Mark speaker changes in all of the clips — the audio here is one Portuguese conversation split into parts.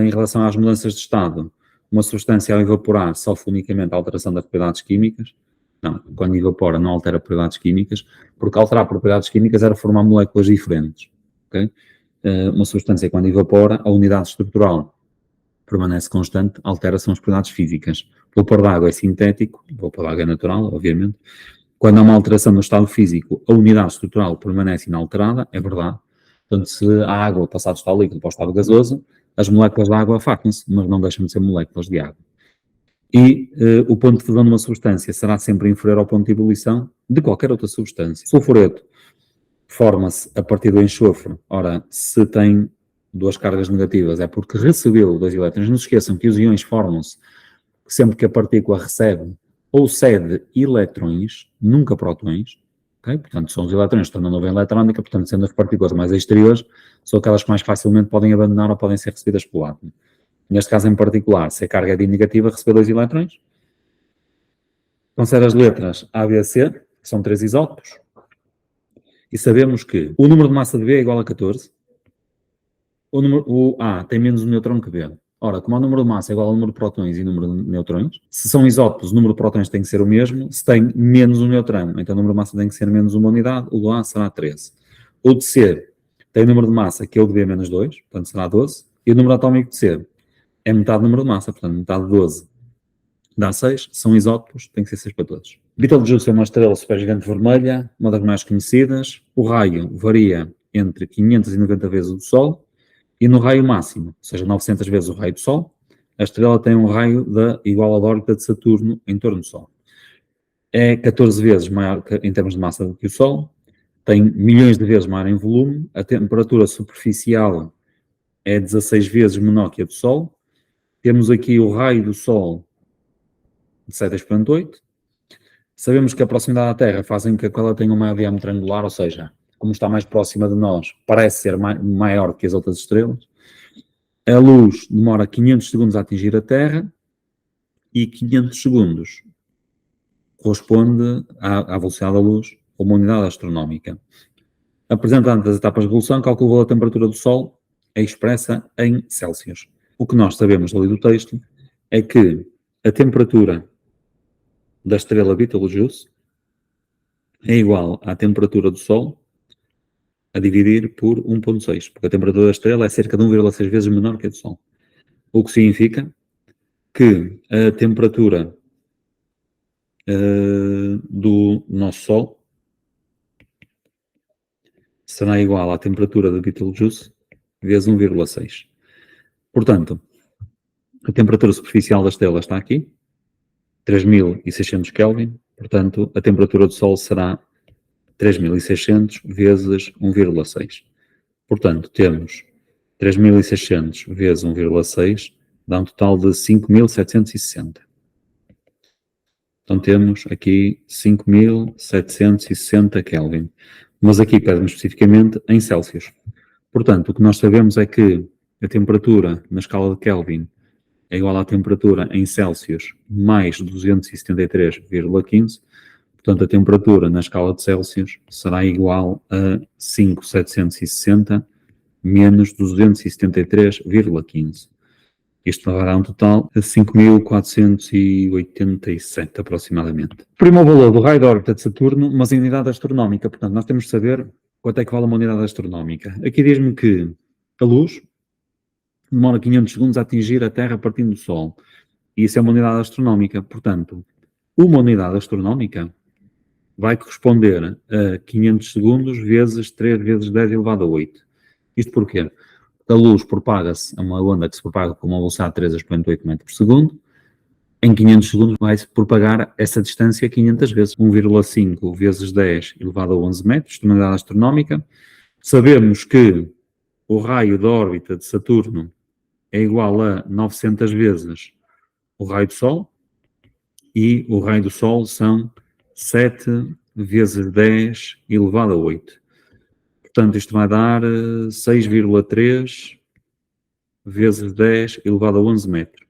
Speaker 1: em relação às mudanças de estado, uma substância ao evaporar sofre unicamente a alteração das propriedades químicas? Não, quando evapora não altera propriedades químicas, porque alterar propriedades químicas era formar moléculas diferentes. Okay? Uma substância, quando evapora, a unidade estrutural permanece constante, altera-se as propriedades físicas. O vapor de água é sintético, o vapor de água é natural, obviamente. Quando há uma alteração no estado físico, a unidade estrutural permanece inalterada, é verdade. Portanto, se a água passar do estado líquido para o estado gasoso, as moléculas de água afastam-se, mas não deixam de ser moléculas de água. E o ponto de fusão de uma substância será sempre inferior ao ponto de ebulição de qualquer outra substância. Sulfureto forma-se a partir do enxofre. Ora, se tem duas cargas negativas, é porque recebeu dois elétrons. Não se esqueçam que os íons formam-se sempre que a partícula recebe ou cede eletrões, nunca prótons. Okay? Portanto, são os eletrões que estão na nuvem eletrónica, portanto, sendo as partículas mais exteriores, são aquelas que mais facilmente podem abandonar ou podem ser recebidas pelo átomo. Neste caso em particular, se a carga é negativa, receber dois elétrons. Considera as letras A, B, C, que são 3 isótopos. E sabemos que o número de massa de B é igual a 14. O A tem menos um neutrão que B. Ora, como o número de massa é igual ao número de prótons e número de neutrões, se são isótopos, o número de prótons tem que ser o mesmo. Se tem menos um neutrão, então o número de massa tem que ser menos uma unidade. O do A será 13. O de C tem o número de massa, que é o de B menos 2, portanto será 12. E o número atómico de C é metade do número de massa, portanto metade de 12 dá 6, são isótopos, tem que ser 6 para todos. Betelgeuse é uma estrela supergigante vermelha, uma das mais conhecidas. O raio varia entre 590 vezes o do Sol e no raio máximo, ou seja, 900 vezes o raio do Sol, a estrela tem um raio igual à da órbita de Saturno em torno do Sol. É 14 vezes maior em termos de massa do que o Sol, tem milhões de vezes maior em volume, a temperatura superficial é 16 vezes menor que a do Sol. Temos aqui o raio do Sol de 7,8. Sabemos que a proximidade à Terra faz com que ela tenha um maior diâmetro angular, ou seja, como está mais próxima de nós, parece ser maior que as outras estrelas. A luz demora 500 segundos a atingir a Terra e 500 segundos corresponde à velocidade da luz ou uma unidade astronómica. Apresentando as etapas de evolução, calculou a temperatura do Sol, é expressa em Celsius. O que nós sabemos ali do texto é que a temperatura da estrela Betelgeuse é igual à temperatura do Sol a dividir por 1,6, porque a temperatura da estrela é cerca de 1,6 vezes menor que a do Sol. O que significa que a temperatura do nosso Sol será igual à temperatura da Betelgeuse vezes 1,6. Portanto, a temperatura superficial da estrela está aqui, 3.600 Kelvin, portanto, a temperatura do Sol será 3.600 vezes 1,6. Portanto, temos 3.600 vezes 1,6, dá um total de 5.760. Então temos aqui 5.760 Kelvin. Mas aqui pede-me especificamente em Celsius. Portanto, o que nós sabemos é que a temperatura na escala de Kelvin é igual à temperatura em Celsius mais 273,15. Portanto, a temperatura na escala de Celsius será igual a 5.760 menos 273,15. Isto vai dar um total de 5.487 aproximadamente. Primo valor do raio da órbita de Saturno, mas em unidade astronómica. Portanto, nós temos de saber quanto é que vale uma unidade astronómica. Aqui diz-me que a luz demora 500 segundos a atingir a Terra partindo do Sol. E isso é uma unidade astronómica. Portanto, uma unidade astronómica vai corresponder a 500 segundos vezes 3 vezes 10 elevado a 8. Isto porquê? A luz propaga-se, é uma onda que se propaga com uma velocidade de 3,8 metros por segundo. Em 500 segundos vai-se propagar essa distância 500 vezes. 1,5 vezes 10 elevado a 11 metros, de unidade astronómica. Sabemos que o raio da órbita de Saturno é igual a 900 vezes o raio do Sol. E o raio do Sol são 7 vezes 10 elevado a 8. Portanto, isto vai dar 6,3 vezes 10 elevado a 11 metros.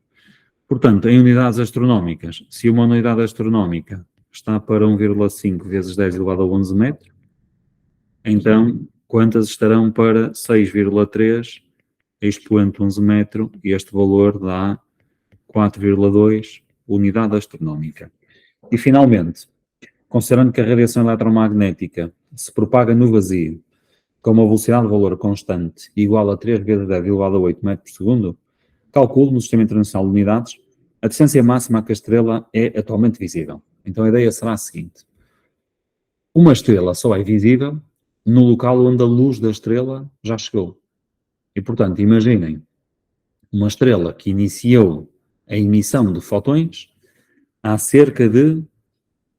Speaker 1: Portanto, em unidades astronómicas, se uma unidade astronómica está para 1,5 vezes 10 elevado a 11 metros, então quantas estarão para 6,3 expoente 11 metro, e este valor dá 4,2 unidade astronómica. E, finalmente, considerando que a radiação eletromagnética se propaga no vazio com uma velocidade de valor constante igual a 3 vezes 10 elevado a 8 metros por segundo, calculo no Sistema Internacional de Unidades a distância máxima a que a estrela é atualmente visível. Então a ideia será a seguinte: uma estrela só é visível no local onde a luz da estrela já chegou. E, portanto, imaginem uma estrela que iniciou a emissão de fotões há cerca de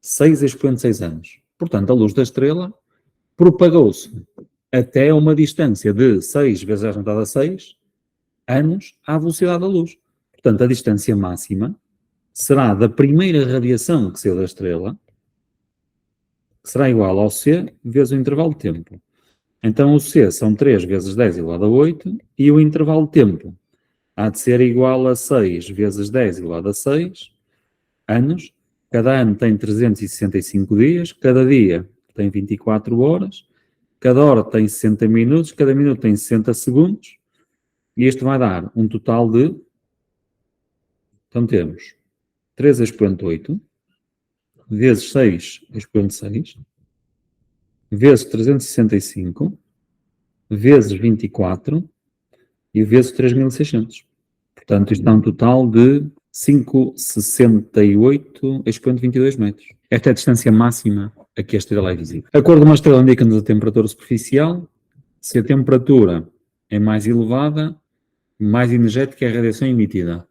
Speaker 1: 6 expoente 6 anos. Portanto, a luz da estrela propagou-se até uma distância de 6 vezes 10 elevado a 6 anos à velocidade da luz. Portanto, a distância máxima será da primeira radiação que saiu da estrela, que será igual ao C vezes o intervalo de tempo. Então, o C são 3 vezes 10 elevado a 8 e o intervalo de tempo há de ser igual a 6 vezes 10 elevado a 6 anos. Cada ano tem 365 dias, cada dia tem 24 horas, cada hora tem 60 minutos, cada minuto tem 60 segundos, e isto vai dar um total de, então temos 3 expoente 8, vezes 6 expoente 6, vezes 365, vezes 24 e vezes 3.600. Portanto, isto dá um total de 568 expoente 22 metros. Esta é a distância máxima a que a estrela é visível. A cor de uma estrela indica-nos a temperatura superficial. Se a temperatura é mais elevada, mais energética é a radiação emitida.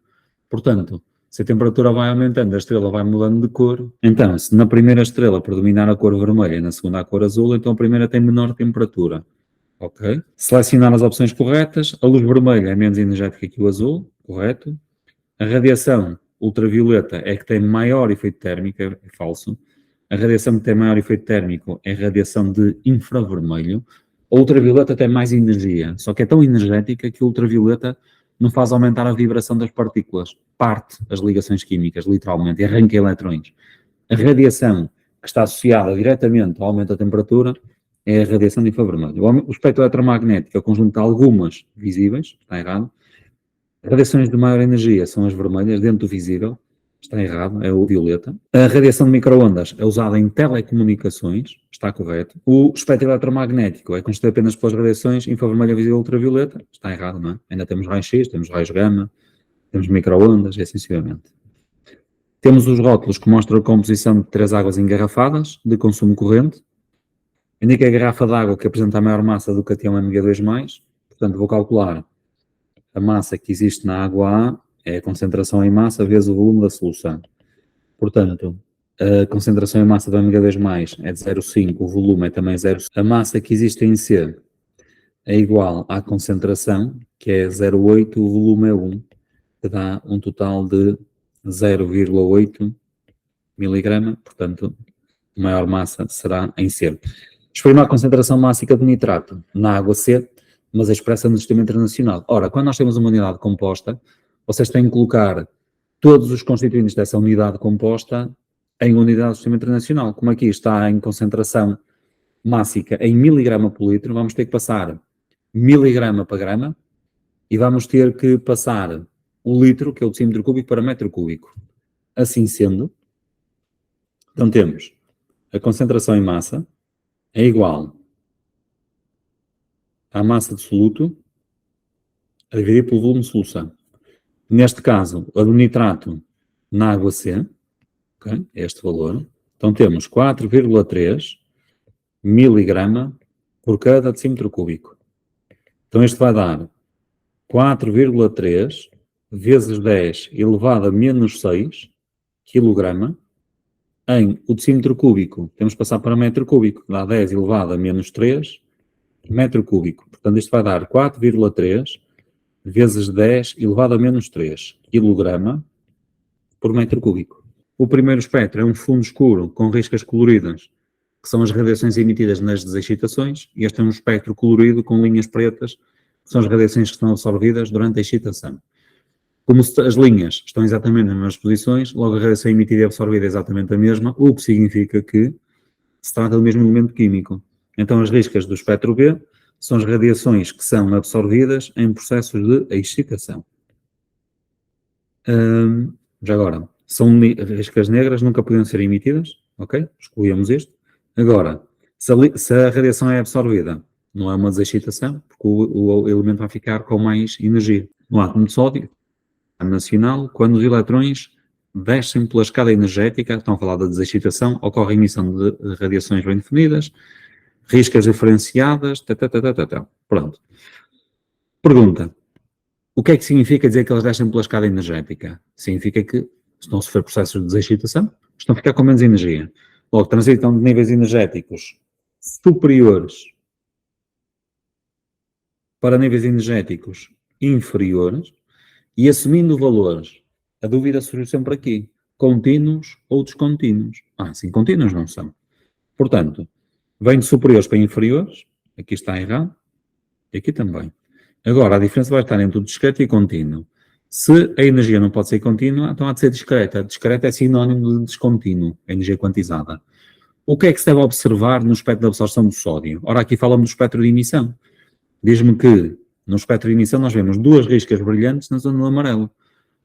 Speaker 1: Portanto, se a temperatura vai aumentando, a estrela vai mudando de cor. Então, se na primeira estrela predominar a cor vermelha e na segunda a cor azul, então a primeira tem menor temperatura. Ok? Selecionar as opções corretas. A luz vermelha é menos energética que o azul. Correto? A radiação ultravioleta é que tem maior efeito térmico. É falso. A radiação que tem maior efeito térmico é a radiação de infravermelho. A ultravioleta tem mais energia, só que é tão energética que a ultravioleta não faz aumentar a vibração das partículas, parte as ligações químicas, literalmente, e arranca eletrões. A radiação que está associada diretamente ao aumento da temperatura é a radiação de infravermelho. O espectro eletromagnético é o conjunto de algumas visíveis, está errado. Radiações de maior energia são as vermelhas, dentro do visível, está errado, é o violeta. A radiação de microondas é usada em telecomunicações, está correto. O espectro eletromagnético é constituído apenas pelas radiações infravermelha, visível e ultravioleta, está errado, não é? Ainda temos raios-x, temos raios-gama, temos microondas, e assim sucessivamente. Temos os rótulos que mostram a composição de 3 águas engarrafadas de consumo corrente. Indica a garrafa de água que apresenta a maior massa do catião Mg2+, portanto vou calcular a massa que existe na água A, é a concentração em massa vezes o volume da solução. Portanto, a concentração em massa do Mg2+, é de 0,5, o volume é também 0,5. A massa que existe em C é igual à concentração, que é 0,8, o volume é 1, que dá um total de 0,8 miligrama, portanto, a maior massa será em C. Exprimir a concentração mássica de nitrato na água C, mas é expressa no Sistema Internacional. Ora, quando nós temos uma unidade composta, vocês têm que colocar todos os constituintes dessa unidade composta em unidade do Sistema Internacional. Como aqui está em concentração mássica em miligrama por litro, vamos ter que passar miligrama para grama e vamos ter que passar o litro, que é o decímetro cúbico, para metro cúbico. Assim sendo, então temos a concentração em massa é igual à massa de soluto a dividir pelo volume de solução. Neste caso, a do nitrato na água C, okay, este valor. Então temos 4,3 miligrama por cada decímetro cúbico. Então isto vai dar 4,3 vezes 10 elevado a menos 6 quilograma em o decímetro cúbico. Temos que passar para metro cúbico, que dá 10 elevado a menos 3 metro cúbico. Portanto, isto vai dar 4,3 vezes 10 elevado a menos 3 quilograma por metro cúbico. O primeiro espectro é um fundo escuro com riscas coloridas, que são as radiações emitidas nas desexcitações, e este é um espectro colorido com linhas pretas, que são as radiações que são absorvidas durante a excitação. Como as linhas estão exatamente nas mesmas posições, logo a radiação emitida e absorvida é exatamente a mesma, o que significa que se trata do mesmo elemento químico. Então as riscas do espectro B são as radiações que são absorvidas em processos de excitação. Já agora, são riscas negras, nunca podiam ser emitidas, ok? Excluíamos isto. Agora, se a radiação é absorvida, não é uma desexcitação, porque o elemento vai ficar com mais energia. No átomo de sódio, nacional, quando os eletrões descem pela escada energética, estão a falar da desexcitação, ocorre a emissão de radiações bem definidas, riscas diferenciadas, Pronto. Pergunta. O que é que significa dizer que elas descem pela escada energética? Significa que estão a sofrer processos de desexcitação, estão a ficar com menos energia. Logo, transitam de níveis energéticos superiores para níveis energéticos inferiores e assumindo valores. A dúvida surgiu sempre aqui. Contínuos ou descontínuos? Sim, contínuos não são. Portanto, vem de superiores para inferiores, aqui está errado, e aqui também. Agora, a diferença vai estar entre o discreto e contínuo. Se a energia não pode ser contínua, então há de ser discreta. Discreta é sinónimo de descontínuo, a energia quantizada. O que é que se deve observar no espectro de absorção do sódio? Ora, aqui falamos do espectro de emissão. Diz-me que no espectro de emissão nós vemos duas riscas brilhantes na zona do amarelo.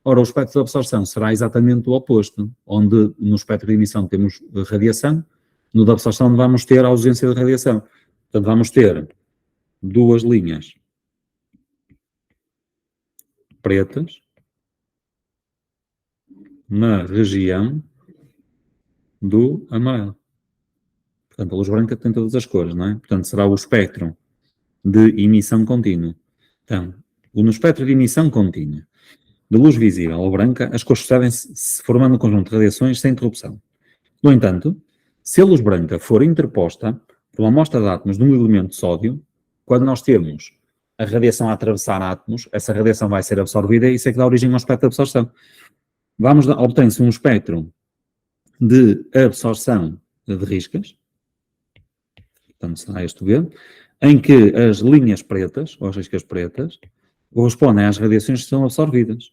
Speaker 1: Ora, o espectro de absorção será exatamente o oposto, onde no espectro de emissão temos radiação, no de absorção vamos ter a ausência de radiação. Portanto, vamos ter duas linhas pretas na região do amarelo. Portanto, a luz branca tem todas as cores, não é? Portanto, será o espectro de emissão contínua. Então, no espectro de emissão contínua, de luz visível ou branca, as cores sucedem-se formando um conjunto de radiações sem interrupção. No entanto, se a luz branca for interposta por uma amostra de átomos de um elemento de sódio, quando nós temos a radiação a atravessar átomos, essa radiação vai ser absorvida e isso é que dá origem ao espectro de absorção. Obtém-se um espectro de absorção de riscas, portanto será este o B, em que as linhas pretas, ou as riscas pretas, correspondem às radiações que são absorvidas.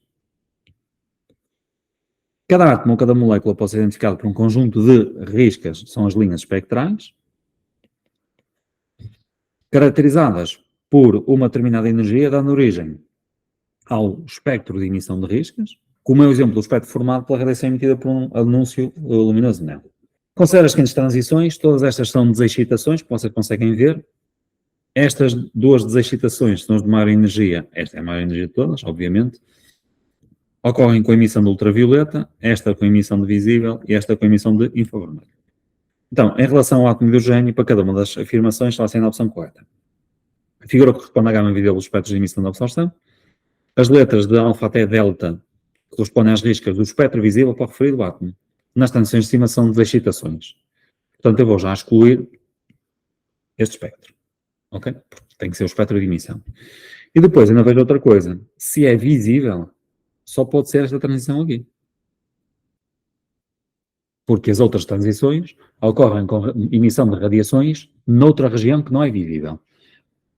Speaker 1: Cada átomo ou cada molécula pode ser identificado por um conjunto de riscas, são as linhas espectrais, caracterizadas por uma determinada energia, dando origem ao espectro de emissão de riscas, como é o exemplo do espectro formado pela radiação emitida por um anúncio luminoso neon. Considera as seguintes transições, todas estas são desexcitações, que vocês conseguem ver. Estas duas desexcitações são as de maior energia, esta é a maior energia de todas, obviamente, ocorrem com a emissão de ultravioleta, esta com a emissão de visível e esta com a emissão de infravermelho. Então, em relação ao átomo de hidrogênio, para cada uma das afirmações está sendo a opção correta. A figura corresponde à gama visível dos espectros de emissão de absorção. As letras de alfa até delta correspondem às riscas do espectro visível para o referido átomo. Nas transições de estimação de excitações. Portanto, eu vou já excluir este espectro. Ok? Porque tem que ser o espectro de emissão. E depois, ainda vejo outra coisa. Se é visível, só pode ser esta transição aqui. Porque as outras transições ocorrem com emissão de radiações noutra região que não é visível.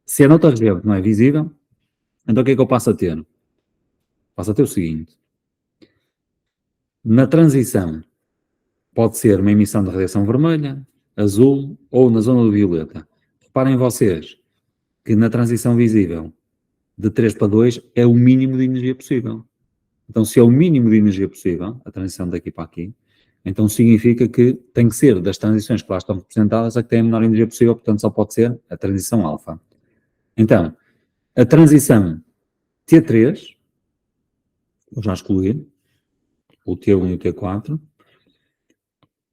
Speaker 1: Se é noutra região que não é visível, então o que é que eu passo a ter? Passo a ter o seguinte. Na transição, pode ser uma emissão de radiação vermelha, azul ou na zona do violeta. Reparem vocês que na transição visível de 3 para 2 é o mínimo de energia possível. Então, se é o mínimo de energia possível, a transição daqui para aqui, então significa que tem que ser das transições que lá estão representadas a que tem a menor energia possível, portanto só pode ser a transição alfa. Então, a transição T3, vou já excluir, o T1 e o T4,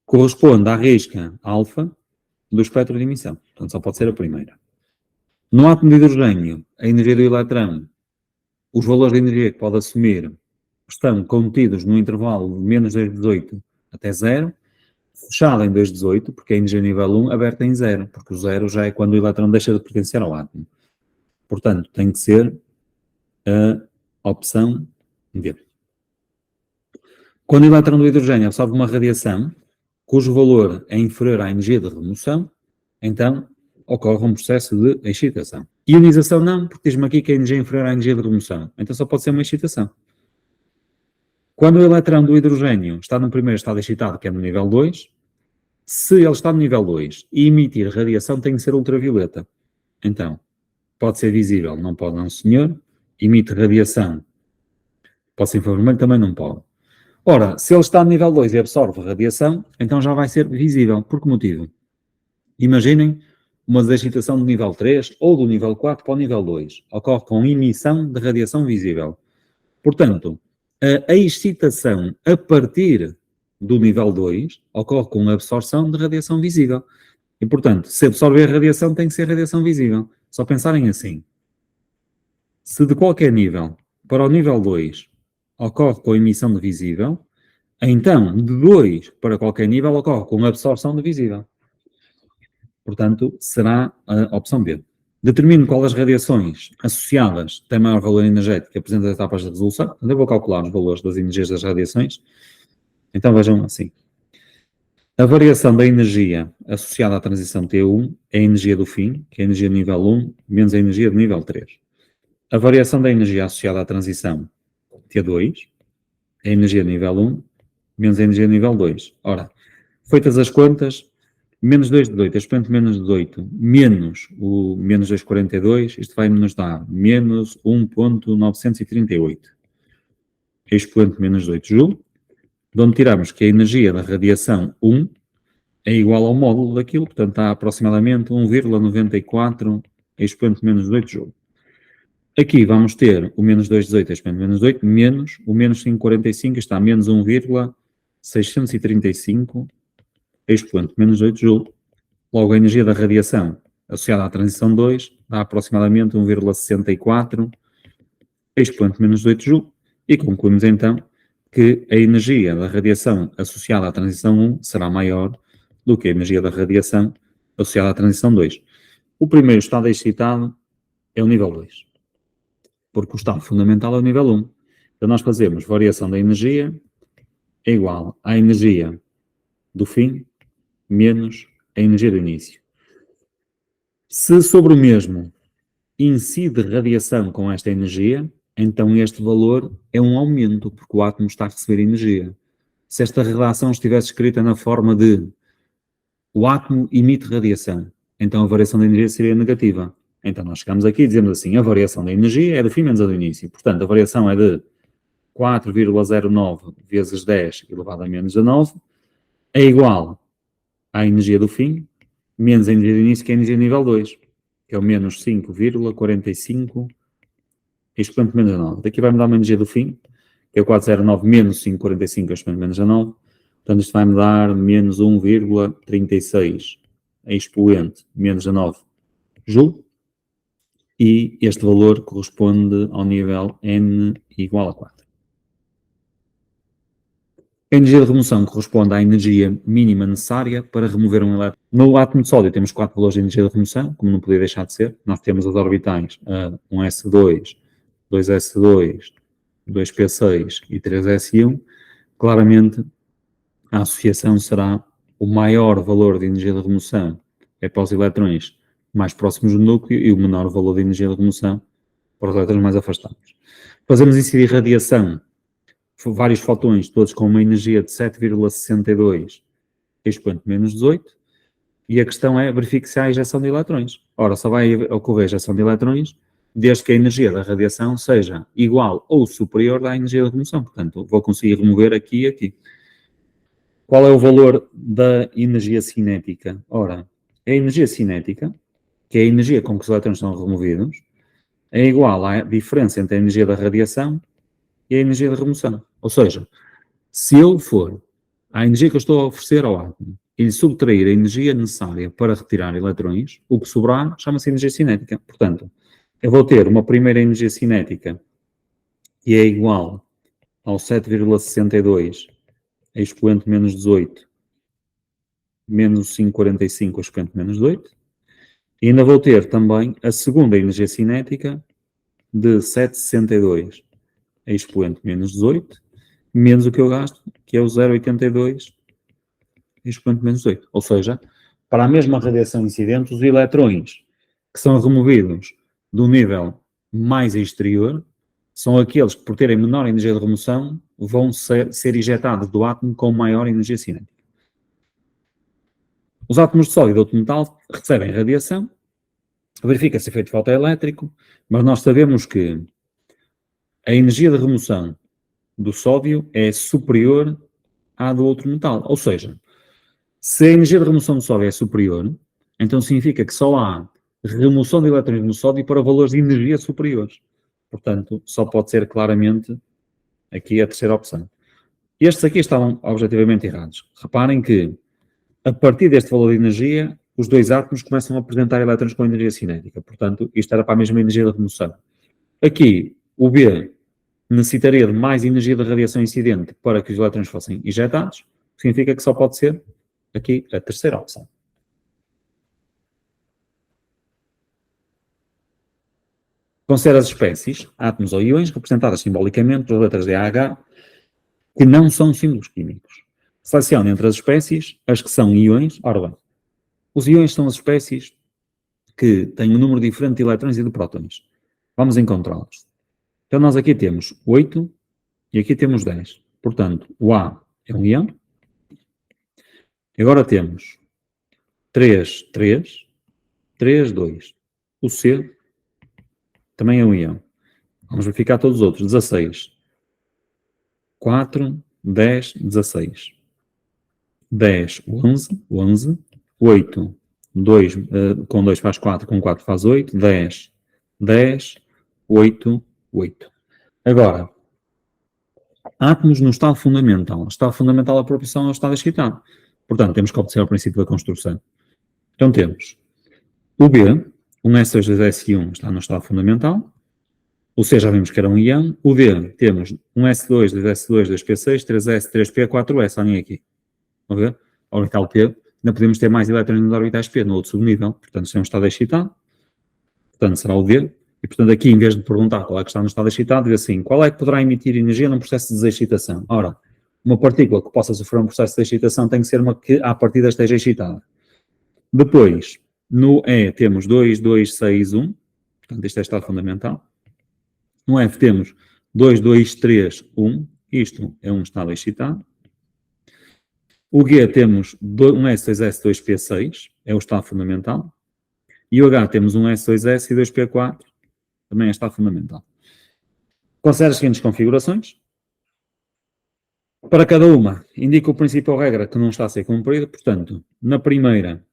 Speaker 1: corresponde à risca alfa do espectro de emissão. Portanto, só pode ser a primeira. No átomo de hidrogênio, a energia do eletrão, os valores de energia que pode assumir estão contidos no intervalo de menos 2,18 até 0, fechado em 2,18, porque é a energia nível 1, aberta em 0, porque o 0 já é quando o eletrão deixa de pertencer ao átomo. Portanto, tem que ser a opção D. Quando o eletrão do hidrogênio absorve uma radiação, cujo valor é inferior à energia de remoção, então ocorre um processo de excitação. Ionização não, porque diz-me aqui que a energia é inferior à energia de remoção. Então só pode ser uma excitação. Quando o eletrão do hidrogênio está no primeiro estado excitado, que é no nível 2, se ele está no nível 2 e emitir radiação, tem que ser ultravioleta. Então, pode ser visível, não pode, não senhor. Emite radiação, pode ser infravermelho, também não pode. Ora, se ele está no nível 2 e absorve radiação, então já vai ser visível. Por que motivo? Imaginem uma excitação do nível 3 ou do nível 4 para o nível 2. Ocorre com emissão de radiação visível. Portanto, a excitação a partir do nível 2 ocorre com a absorção de radiação visível. E, portanto, se absorver radiação, tem que ser radiação visível. Só pensarem assim. Se de qualquer nível para o nível 2 ocorre com a emissão de visível, então, de 2 para qualquer nível ocorre com a absorção de visível. Portanto, será a opção B. Determine qual das radiações associadas tem maior valor energético e apresenta as etapas de resolução. Eu vou calcular os valores das energias das radiações. Então vejam assim. A variação da energia associada à transição T1 é a energia do fim, que é a energia de nível 1, menos a energia de nível 3. A variação da energia associada à transição T2 é a energia de nível 1, menos a energia de nível 2. Ora, feitas as contas, menos 2,18, expoente menos 18, menos o menos 2,42, isto vai nos dar menos 1,938. Expoente menos 18 joule, de onde tiramos que a energia da radiação 1 é igual ao módulo daquilo, portanto está aproximadamente 1,94 expoente menos 18 joule. Aqui vamos ter o menos 2,18 expoente menos 18, menos o menos 5,45, está a menos 1,635 expoente menos 8 joule. Logo, a energia da radiação associada à transição 2 dá aproximadamente 1,64 expoente menos 8 joule. E concluímos então que a energia da radiação associada à transição 1 será maior do que a energia da radiação associada à transição 2. O primeiro estado excitado é o nível 2, porque o estado fundamental é o nível 1. Então nós fazemos variação da energia é igual à energia do fim menos a energia do início. Se sobre o mesmo incide radiação com esta energia, então este valor é um aumento, porque o átomo está a receber energia. Se esta relação estivesse escrita na forma de o átomo emite radiação, então a variação da energia seria negativa. Então nós chegamos aqui e dizemos assim, a variação da energia é do fim menos a do início. Portanto, a variação é de 4,09 vezes 10 elevado a menos 19 é igual à energia do fim menos a energia do início, que é a energia nível 2, que é o menos 5,45 expoente menos a 9. Daqui vai-me dar uma energia do fim, que é o 409 menos 5,45 expoente menos a 9. Portanto, isto vai-me dar menos 1,36 expoente menos a 9 joule. E este valor corresponde ao nível N igual a 4. A energia de remoção corresponde à energia mínima necessária para remover um elétron. No átomo de sódio temos 4 valores de energia de remoção, como não podia deixar de ser. Nós temos as orbitais 1s2, 2s2, 2p6 e 3s1. Claramente, a associação será o maior valor de energia de remoção é para os elétrons mais próximos do núcleo e o menor valor de energia de remoção para os elétrons mais afastados. Fazemos incidir radiação, vários fotões, todos com uma energia de 7,62 expoente menos 18, e a questão é verificar se há ejeção de elétrons. Ora, só vai ocorrer ejeção de elétrons desde que a energia da radiação seja igual ou superior à energia de remoção. Portanto, vou conseguir remover aqui e aqui. Qual é o valor da energia cinética? Ora, a energia cinética, que é a energia com que os elétrons são removidos, é igual à diferença entre a energia da radiação e a energia de remoção. Ou seja, se eu for à energia que eu estou a oferecer ao átomo e lhe subtrair a energia necessária para retirar elétrons, o que sobrar chama-se energia cinética. Portanto, eu vou ter uma primeira energia cinética que é igual ao 7,62 expoente menos 18 menos 5,45 expoente menos 18. E ainda vou ter também a segunda energia cinética de 7,62 expoente menos 18, menos o que eu gasto, que é o 0,82 expoente menos 18. Ou seja, para a mesma radiação incidente, os elétrons que são removidos do nível mais exterior são aqueles que, por terem menor energia de remoção, vão ser ejetados do átomo com maior energia cinética. Os átomos de sólido ou de metal recebem radiação verifica-se efeito fotoelétrico, mas nós sabemos que a energia de remoção do sódio é superior à do outro metal. Ou seja, se a energia de remoção do sódio é superior, então significa que só há remoção de elétrons no sódio para valores de energia superiores. Portanto, só pode ser claramente aqui a terceira opção. Estes aqui estavam objetivamente errados. Reparem que, a partir deste valor de energia, os dois átomos começam a apresentar elétrons com energia cinética. Portanto, isto era para a mesma energia de remoção. Aqui, o B necessitaria de mais energia de radiação incidente para que os elétrons fossem injetados. Significa que só pode ser aqui a terceira opção. Considera as espécies, átomos ou íons, representadas simbolicamente pelas letras D, A, H, que não são símbolos químicos. Selecione entre as espécies as que são íons. Ora bem, os íons são as espécies que têm um número diferente de elétrons e de prótons. Vamos encontrá-los. Então nós aqui temos 8 e aqui temos 10. Portanto, o A é um íon. Agora temos 3, 3, 3, 2. O C também é um íon. Vamos verificar todos os outros. 16, 4, 10, 16. 10, 11, 11. 8, 2, com 2 faz 4, com 4 faz 8. 10, 10, 8, 8. Agora, átomos no estado fundamental. O estado fundamental da proporção é o estado excitado. Portanto, temos que obedecer ao princípio da construção. Então temos o B, um S2, 2S1 está no estado fundamental. O C já vimos que era um íon. O D, temos um S2, 2S2, 2P6, 3S, 3P, 4S. Olhem aqui. Vamos ver? Orbital P. Ainda podemos ter mais elétrons nos orbitais P, no outro subnível. Portanto, se é um estado excitado, portanto, será o D. E, portanto, aqui, em vez de perguntar qual é que está no estado excitado, diz assim, qual é que poderá emitir energia num processo de desexcitação? Ora, uma partícula que possa sofrer um processo de excitação tem que ser uma que, à partida, esteja excitada. Depois, no E, temos 2, 2, 6, 1. Portanto, este é o estado fundamental. No F, temos 2, 2, 3, 1. Isto é um estado excitado. O G, temos um S, 2S, 2P6. É o estado fundamental. E o H, temos um S, 2S e 2P4. Também é estado fundamental. Considere as seguintes configurações. Para cada uma, indica o princípio ou regra que não está a ser cumprido. Portanto, na primeira,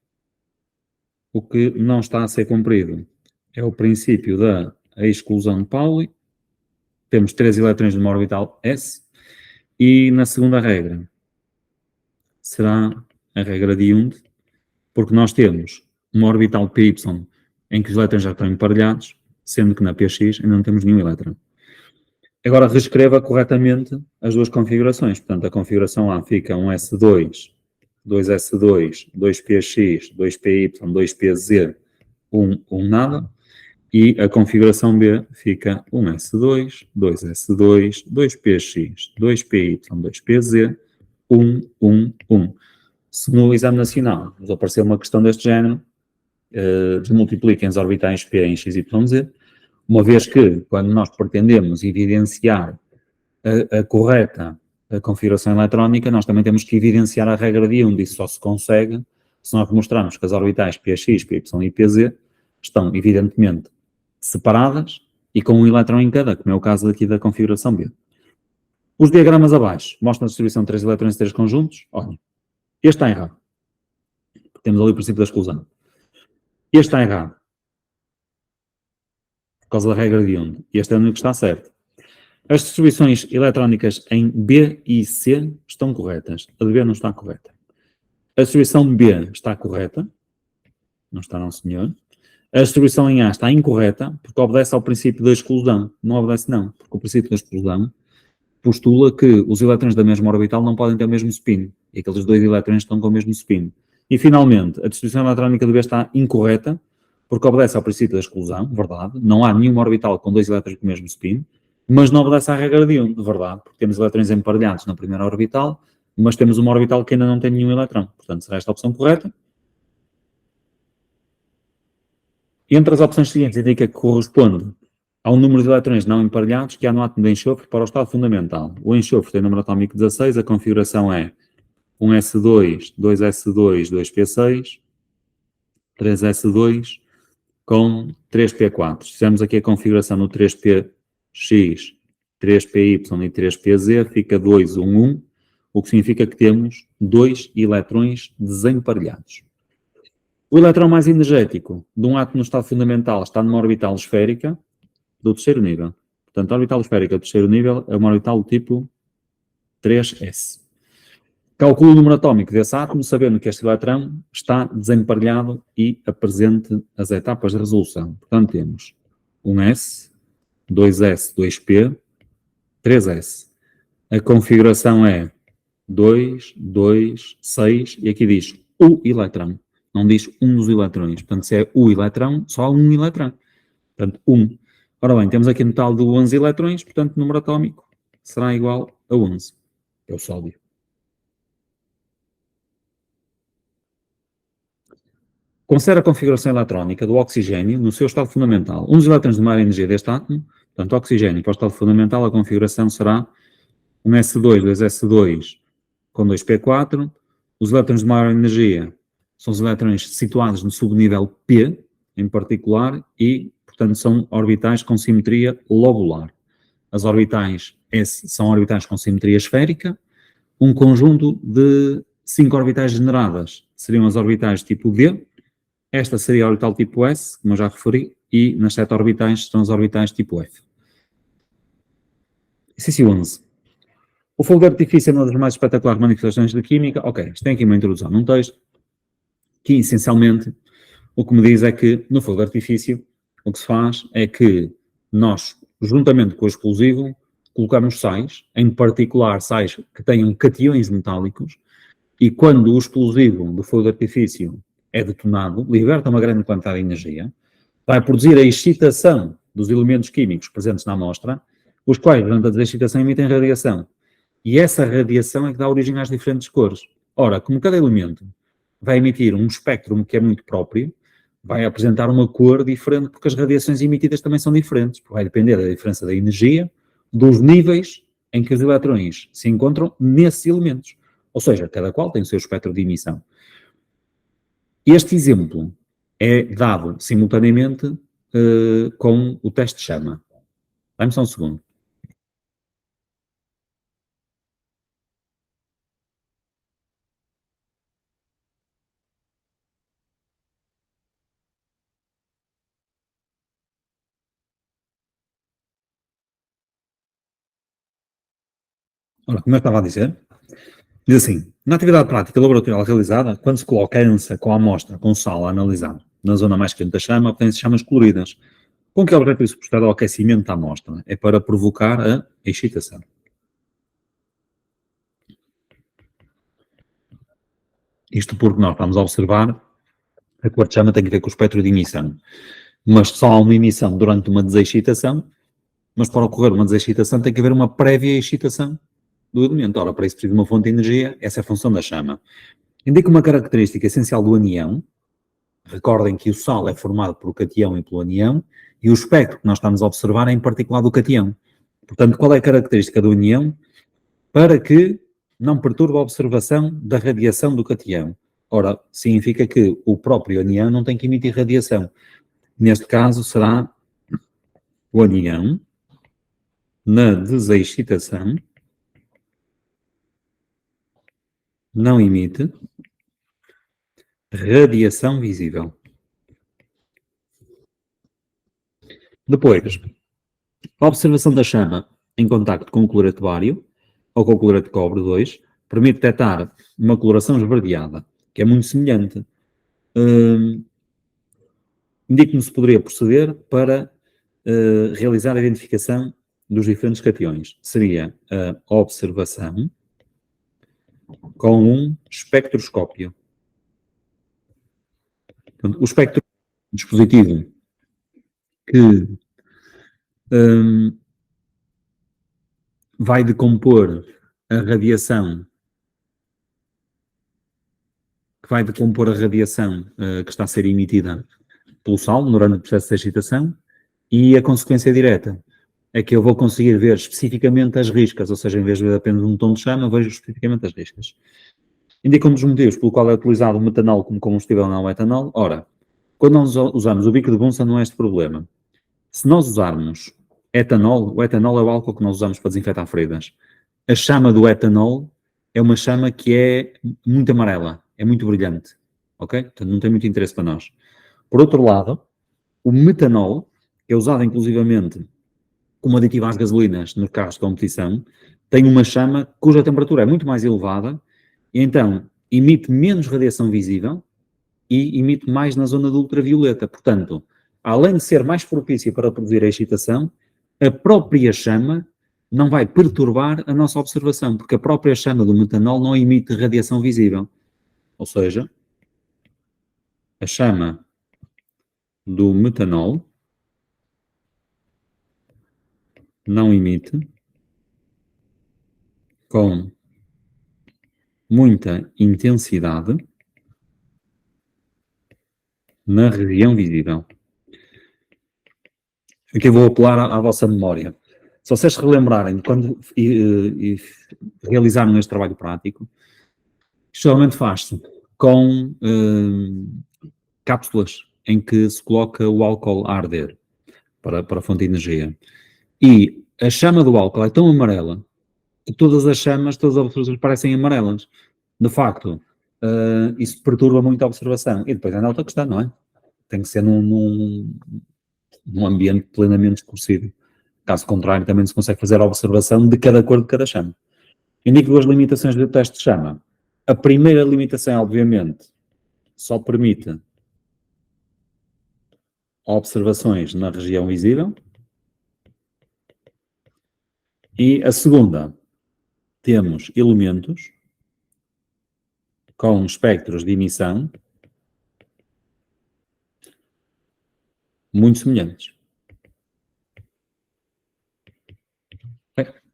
Speaker 1: o que não está a ser cumprido é o princípio da exclusão de Pauli. Temos 3 elétrons numa orbital S. E na segunda regra, será a regra de Hund, porque nós temos uma orbital PY em que os elétrons já estão emparelhados, sendo que na PX ainda não temos nenhum elétron. Agora reescreva corretamente as duas configurações. Portanto, a configuração A fica um S2, 2S2, 2PX, 2PY, 2PZ, 1 nada. E a configuração B fica 1S2, 2S2, 2PX, 2PY, 2PZ, 1. Se no exame nacional nos aparecer uma questão deste género, desmultipliquem as orbitais P em X, Y, Z, uma vez que, quando nós pretendemos evidenciar a correta configuração eletrónica, nós também temos que evidenciar a regra de Hund. Isso só se consegue se nós demonstrarmos que as orbitais PX, PY e PZ estão, evidentemente, separadas e com um elétron em cada, como é o caso aqui da configuração B. Os diagramas abaixo mostram a distribuição de 3 elétrons em 3 conjuntos. Olhem, este está errado. Temos ali o princípio da exclusão. Este está errado. Por causa da regra de Hund. Este é o único que está certo. As distribuições eletrónicas em B e C estão corretas. A de B não está correta. A distribuição B está correta. Não está, não, senhor. A distribuição em A está incorreta, porque obedece ao princípio da exclusão. Não obedece, não. Porque o princípio da exclusão postula que os elétrons da mesma orbital não podem ter o mesmo spin. E aqueles dois elétrons estão com o mesmo spin. E, finalmente, a distribuição eletrónica do B está incorreta, porque obedece ao princípio da exclusão, verdade. Não há nenhuma orbital com dois elétrons com o mesmo spin, mas não obedece à regra de Hund, verdade. Porque temos elétrons emparelhados na primeira orbital, mas temos uma orbital que ainda não tem nenhum elétron. Portanto, será esta a opção correta. Entre as opções seguintes, indica que corresponde ao número de elétrons não emparelhados que há no átomo de enxofre para o estado fundamental. O enxofre tem número atómico 16, a configuração é 1S2, 2S2, 2P6, 3S2, com 3P4. Se fizermos aqui a configuração no 3PX, 3PY e 3PZ, fica 2, 1, 1, o que significa que temos 2 eletrões desemparelhados. O eletrão mais energético de um átomo no estado fundamental está numa orbital esférica do terceiro nível. Portanto, a orbital esférica do terceiro nível é uma orbital do tipo 3s. Calculo o número atómico desse átomo, sabendo que este eletrão está desemparelhado e apresente as etapas de resolução. Portanto, temos 1s, 2s, 2p, 3s. A configuração é 2, 2, 6, e aqui diz o eletrão. Não diz um dos eletrões. Portanto, se é o eletrão, só há um eletrão. Portanto, 1. Ora bem, temos aqui um total de 11 eletrões, portanto, o número atómico será igual a 11. É o sódio. Considera a configuração eletrónica do oxigênio no seu estado fundamental. Um dos eletrões de maior energia deste átomo, portanto, oxigênio para o estado fundamental, a configuração será um S2, 2S2 com 2P4. Os elétrons de maior energia são os elétrons situados no subnível P, em particular, e, portanto, são orbitais com simetria lobular. As orbitais S são orbitais com simetria esférica. Um conjunto de 5 orbitais generadas seriam as orbitais tipo D. Esta seria a orbital tipo S, como eu já referi, e nas 7 orbitais estão as orbitais tipo F. Exercício 11. O fogo de artifício é uma das mais espetaculares manifestações da química. Ok, isto tem aqui uma introdução num texto, que essencialmente o que me diz é que no fogo de artifício o que se faz é que nós, juntamente com o explosivo, colocamos sais, em particular sais que tenham cationes metálicos, e quando o explosivo do fogo de artifício é detonado, liberta uma grande quantidade de energia, vai produzir a excitação dos elementos químicos presentes na amostra, os quais, durante a excitação, emitem radiação. E essa radiação é que dá origem às diferentes cores. Ora, como cada elemento vai emitir um espectro que é muito próprio, vai apresentar uma cor diferente, porque as radiações emitidas também são diferentes, vai depender da diferença da energia, dos níveis em que os eletrões se encontram nesses elementos. Ou seja, cada qual tem o seu espectro de emissão. Este exemplo é dado simultaneamente com o teste de chama. Dá-me só um segundo. Ora, como eu estava a dizer, diz assim, na atividade prática laboratorial realizada, quando se coloca a ANSA com a amostra com sal a analisar na zona mais quente da chama, obtêm-se chamas coloridas. Com que objetivo se procede ao aquecimento da amostra? É para provocar a excitação. Isto porque nós vamos observar a cor de chama tem que ver com o espectro de emissão. Mas só há uma emissão durante uma desexcitação, mas para ocorrer uma desexcitação tem que haver uma prévia excitação do elemento. Ora, para isso precisa de uma fonte de energia, essa é a função da chama. Indica uma característica essencial do anião. Recordem que o sal é formado pelo catião e pelo anião, e o espectro que nós estamos a observar é em particular do catião. Portanto, qual é a característica do anião? Para que não perturbe a observação da radiação do catião. Ora, significa que o próprio anião não tem que emitir radiação. Neste caso, será o anião, na desexcitação, não emite radiação visível. Depois, a observação da chama em contacto com o cloreto de bário, ou com o cloreto de cobre 2, permite detectar uma coloração esverdeada, que é muito semelhante. Indique-me se poderia proceder para realizar a identificação dos diferentes cationes. Seria a observação com um espectroscópio. Portanto, o espectro é um dispositivo que vai decompor a radiação que está a ser emitida pelo sal durante o processo de excitação, e a consequência direta é que eu vou conseguir ver especificamente as riscas, ou seja, em vez de ver apenas um tom de chama, eu vejo especificamente as riscas. Indica um dos motivos pelo qual é utilizado o metanol como combustível não etanol. Ora, Quando nós usamos o bico de Bunsen não é este problema. Se nós usarmos etanol, o etanol é o álcool que nós usamos para desinfetar feridas. A chama do etanol é uma chama que é muito amarela, é muito brilhante, ok? Portanto, não tem muito interesse para nós. Por outro lado, o metanol, que é usado inclusivamente como aditivo às gasolinas nos carros de competição, tem uma chama cuja temperatura é muito mais elevada e então emite menos radiação visível e emite mais na zona do ultravioleta. Portanto, além de ser mais propício para produzir a excitação, a própria chama não vai perturbar a nossa observação, porque a própria chama do metanol não emite radiação visível. Ou seja, a chama do metanol não emite com muita intensidade na região visível. Aqui eu vou apelar à vossa memória. Se vocês se relembrarem de quando realizaram este trabalho prático, geralmente faz-se com cápsulas em que se coloca o álcool a arder para a fonte de energia. E a chama do álcool é tão amarela que todas as chamas, todas as observações parecem amarelas. De facto, isso perturba muito a observação. E depois é outra questão, não é? Tem que ser num ambiente plenamente escurecido. Caso contrário, também se consegue fazer a observação de cada cor de cada chama. Indico duas limitações do teste de chama. A primeira limitação, obviamente, só permite observações na região visível. E a segunda, temos elementos com espectros de emissão muito semelhantes.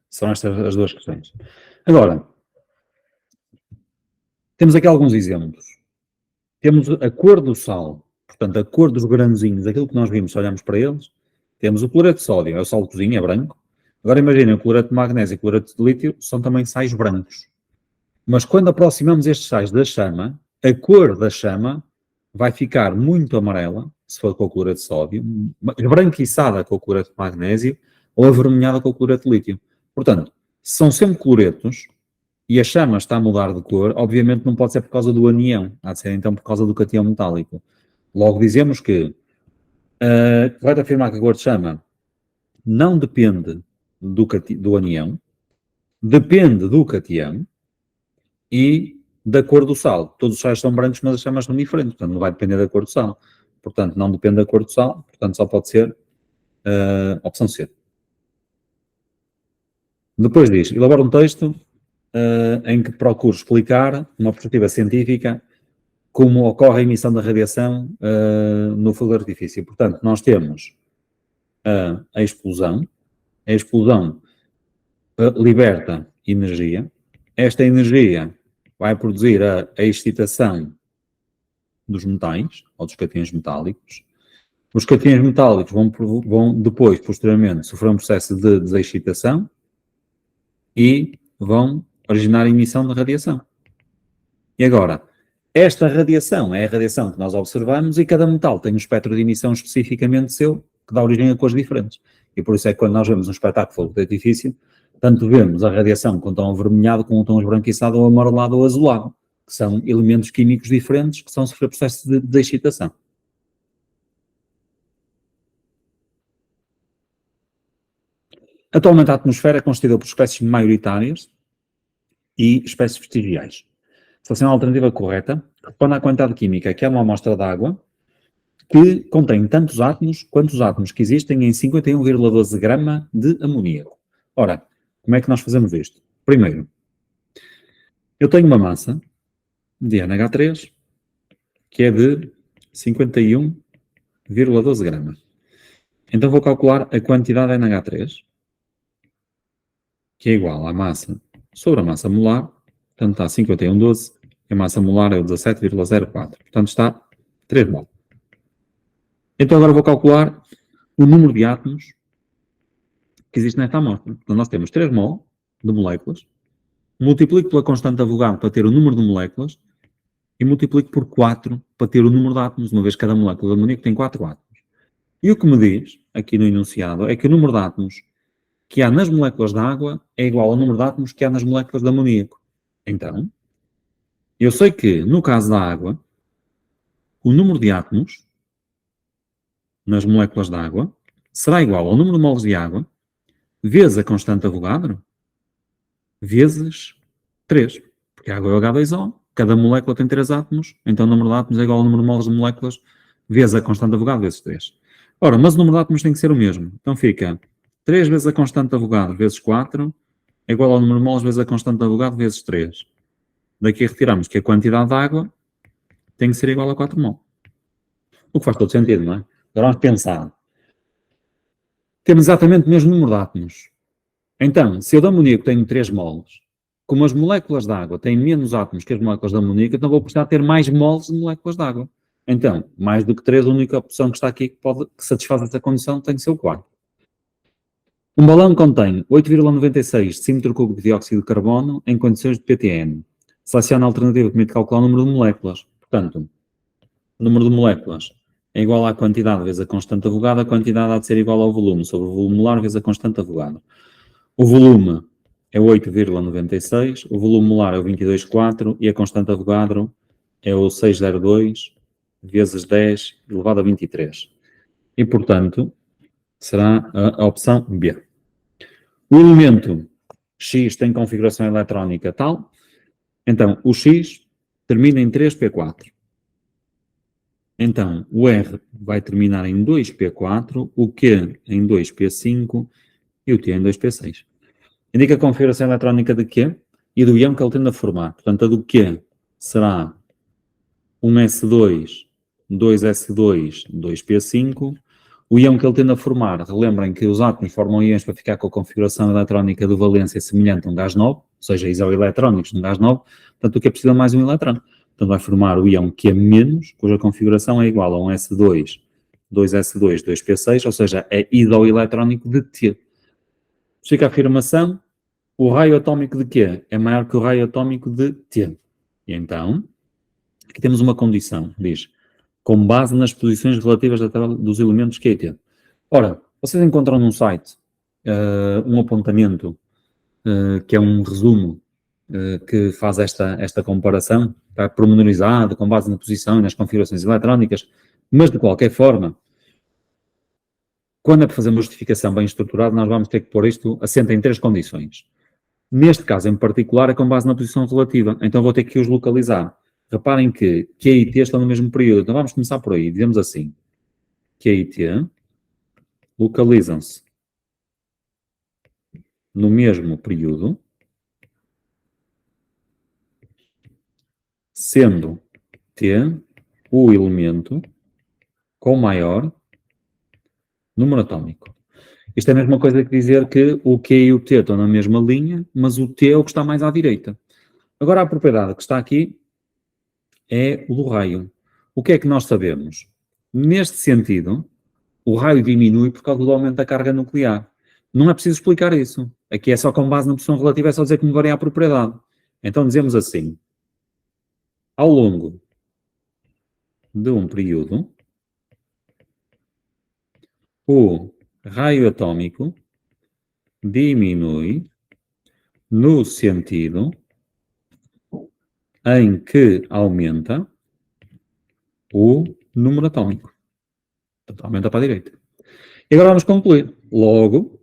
Speaker 1: São estas as duas questões. Agora, temos aqui alguns exemplos. Temos a cor do sal, portanto, a cor dos grãozinhos, aquilo que nós vimos, se olhamos para eles. Temos o cloreto de sódio, é o sal de cozinha, é branco. Agora imaginem, o cloreto de magnésio e o cloreto de lítio são também sais brancos. Mas quando aproximamos estes sais da chama, a cor da chama vai ficar muito amarela, se for com o cloreto de sódio, esbranquiçada com o cloreto de magnésio ou avermelhada com o cloreto de lítio. Portanto, se são sempre cloretos e a chama está a mudar de cor, obviamente não pode ser por causa do anião, há de ser então por causa do catião metálico. Logo dizemos que correto afirmar que a cor de chama não depende do anião, depende do catião e da cor do sal. Todos os sais são brancos, mas as chamas são diferentes, portanto não vai depender da cor do sal. Portanto, não depende da cor do sal, portanto só pode ser opção C. Depois diz, elabora um texto em que procure explicar, numa perspectiva científica, como ocorre a emissão da radiação no fogo de artifício. Portanto, nós temos a explosão. A explosão liberta energia. Esta energia vai produzir a excitação dos metais, ou dos cationos metálicos. Os cationos metálicos vão depois, posteriormente, sofrer um processo de desexcitação e vão originar a emissão da radiação. E agora, esta radiação é a radiação que nós observamos e cada metal tem um espectro de emissão especificamente seu, que dá origem a cores diferentes. E por isso é que quando nós vemos um espetáculo de artifício, tanto vemos a radiação com um tom avermelhado, com um tom esbranquiçado, ou amarelado ou azulado, que são elementos químicos diferentes que são sofrer processo de excitação. Atualmente a atmosfera é constituída por espécies maioritárias e espécies vestigiais. Seleção alternativa correta responde à quantidade química que é uma amostra de água que contém tantos átomos quanto os átomos que existem em 51,12 grama de amoníaco. Ora, como é que nós fazemos isto? Primeiro, eu tenho uma massa de NH3 que é de 51,12 gramas. Então vou calcular a quantidade de NH3, que é igual à massa sobre a massa molar, portanto está 51,12, e a massa molar é o 17,04, portanto está 3 mol. Então agora vou calcular o número de átomos que existe nesta amostra. Então nós temos 3 mol de moléculas, multiplico pela constante Avogadro para ter o número de moléculas, e multiplico por 4 para ter o número de átomos, uma vez que cada molécula de amoníaco tem 4 átomos. E o que me diz, aqui no enunciado, é que o número de átomos que há nas moléculas de água é igual ao número de átomos que há nas moléculas de amoníaco. Então, eu sei que, no caso da água, o número de átomos nas moléculas de água será igual ao número de moles de água vezes a constante Avogadro vezes 3. Porque a água é o H2O, cada molécula tem 3 átomos, então o número de átomos é igual ao número de moles de moléculas vezes a constante Avogadro vezes 3. Ora, mas o número de átomos tem que ser o mesmo. Então fica 3 vezes a constante Avogadro vezes 4 é igual ao número de moles vezes a constante Avogadro vezes 3. Daqui retiramos que a quantidade de água tem que ser igual a 4 mol. O que faz todo sentido, não é? Agora vamos pensar. Temos exatamente o mesmo número de átomos. Então, se eu de amoníaco tenho 3 moles, como as moléculas de água têm menos átomos que as moléculas de amoníaco, então vou precisar ter mais moles de moléculas de água. Então, mais do que 3, a única opção que está aqui que satisfaz essa condição tem que ser o 4. Um balão contém 8,96 decímetro cúbico de dióxido de carbono em condições de PTN. Seleciona a alternativa que permite calcular o número de moléculas. Portanto, o número de moléculas é igual à quantidade vezes a constante Avogadro, a quantidade há de ser igual ao volume, sobre o volume molar vezes a constante Avogadro. O volume é 8,96, o volume molar é o 22,4 e a constante Avogadro é o 602 vezes 10 elevado a 23. E, portanto, será a opção B. O elemento X tem configuração eletrónica tal, então o X termina em 3p4. Então, o R vai terminar em 2p4, o Q em 2p5 e o T em 2p6. Indica a configuração eletrónica de Q e do íon que ele tende a formar. Portanto, a do Q será 1s2, 2s2, 2p5. O íon que ele tende a formar, relembrem que os átomos formam íons para ficar com a configuração eletrónica de valência semelhante a um gás nobre, ou seja, isoeletrónicos de um gás nobre. Portanto, o que é preciso é mais um elétron. Portanto, vai formar o íon Q-, cuja configuração é igual a 1s2, 2s2, 2p6, ou seja, é isoeletrónico de T. Fica a afirmação, o raio atómico de Q é maior que o raio atómico de T. E então, aqui temos uma condição, diz, com base nas posições relativas da tabela dos elementos Q e T. Ora, vocês encontram num site um apontamento que é um resumo que faz esta comparação, está pormenorizado, com base na posição e nas configurações eletrónicas, mas de qualquer forma, quando é para fazer uma justificação bem estruturada, nós vamos ter que pôr isto assente em 3 condições. Neste caso em particular é com base na posição relativa, então vou ter que os localizar. Reparem que Q e T estão no mesmo período, então vamos começar por aí, dizemos assim, Q e T localizam-se no mesmo período, sendo T o elemento com maior número atómico. Isto é a mesma coisa que dizer que o Q e o T estão na mesma linha, mas o T é o que está mais à direita. Agora a propriedade que está aqui é o do raio. O que é que nós sabemos? Neste sentido, o raio diminui por causa do aumento da carga nuclear. Não é preciso explicar isso. Aqui é só com base na posição relativa, é só dizer que me varia a propriedade. Então dizemos assim, ao longo de um período, o raio atômico diminui no sentido em que aumenta o número atômico. Portanto, aumenta para a direita. E agora vamos concluir. Logo,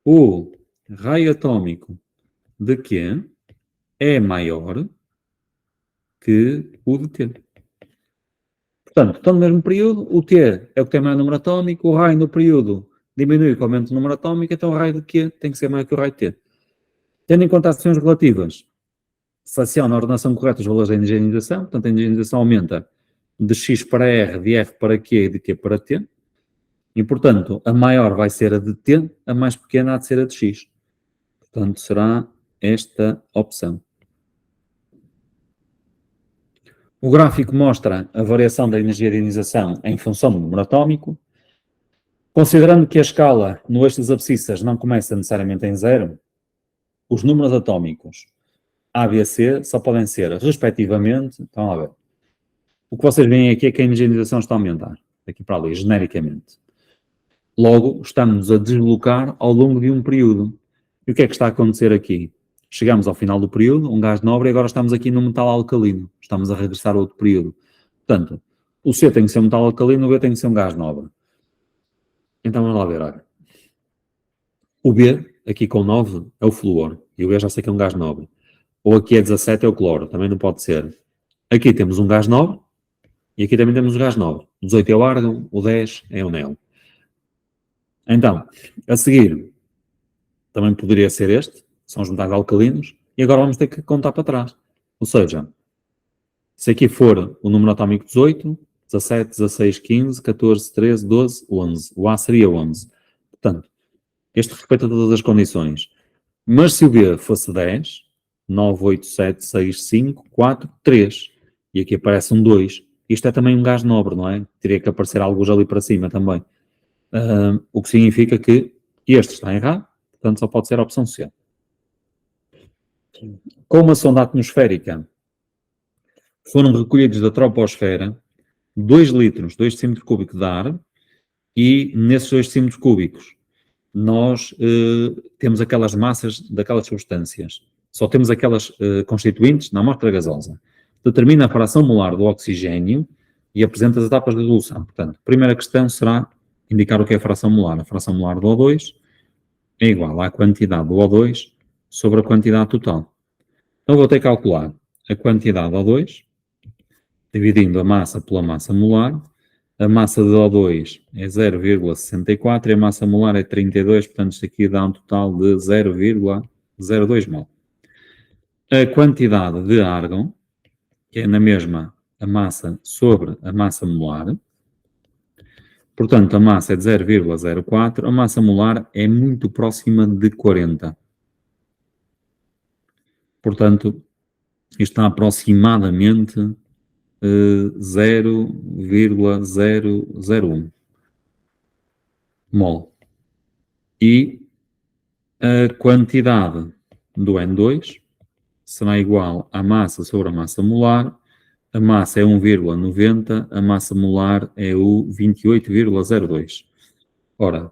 Speaker 1: o raio atômico de Q é maior que o de T. Portanto, estão no mesmo período, o T é o que tem maior número atômico, o raio no período diminui com o aumento do número atômico, então o raio de Q tem que ser maior que o raio de T. Tendo em conta as ações relativas, seleciona a ordenação correta dos valores da energização, portanto a energização aumenta de X para R, de R para Q e de Q para T. E, portanto, a maior vai ser a de T, a mais pequena há de ser a de X. Portanto, será esta opção. O gráfico mostra a variação da energia de ionização em função do número atómico. Considerando que a escala no eixo das abscissas não começa necessariamente em zero, os números atómicos A, B, C só podem ser, respectivamente, estão a ver. O que vocês veem aqui é que a energização está a aumentar, daqui para ali, genericamente. Logo, estamos a deslocar ao longo de um período. E o que é que está a acontecer aqui? Chegamos ao final do período, um gás nobre, e agora estamos aqui no metal alcalino. Estamos a regressar a outro período. Portanto, o C tem que ser um metal alcalino, o B tem que ser um gás nobre. Então vamos lá ver, olha. O B, aqui com 9, é o flúor. E o B já sei que é um gás nobre. Ou aqui é 17, é o cloro. Também não pode ser. Aqui temos um gás nobre. E aqui também temos um gás nobre. O 18 é o argão, o 10 é o neo. Então, a seguir, também poderia ser este. São os metais alcalinos. E agora vamos ter que contar para trás. Ou seja, se aqui for o número atómico 18, 17, 16, 15, 14, 13, 12, 11. O A seria 11. Portanto, este respeita todas as condições. Mas se o B fosse 10, 9, 8, 7, 6, 5, 4, 3. E aqui aparece um 2. Isto é também um gás nobre, não é? Teria que aparecer alguns ali para cima também. O que significa que este está errado, portanto só pode ser a opção C. Com uma sonda atmosférica foram recolhidos da troposfera 2 litros, 2 decímetros cúbicos de ar, e nesses 2 decímetros cúbicos nós temos aquelas massas daquelas substâncias. Só temos aquelas constituintes na amostra gasosa. Determina a fração molar do oxigênio e apresenta as etapas de resolução. Portanto, a primeira questão será indicar o que é a fração molar. A fração molar do O2 é igual à quantidade do O2 sobre a quantidade total. Então vou ter que calcular a quantidade de O2, dividindo a massa pela massa molar. A massa de O2 é 0,64 e a massa molar é 32, portanto isto aqui dá um total de 0,02 mol. A quantidade de argão, que é na mesma a massa sobre a massa molar, portanto a massa é de 0,04, a massa molar é muito próxima de 40. Portanto, isto está aproximadamente 0,001 mol. E a quantidade do N2 será igual à massa sobre a massa molar. A massa é 1,90, a massa molar é o 28,02. Ora,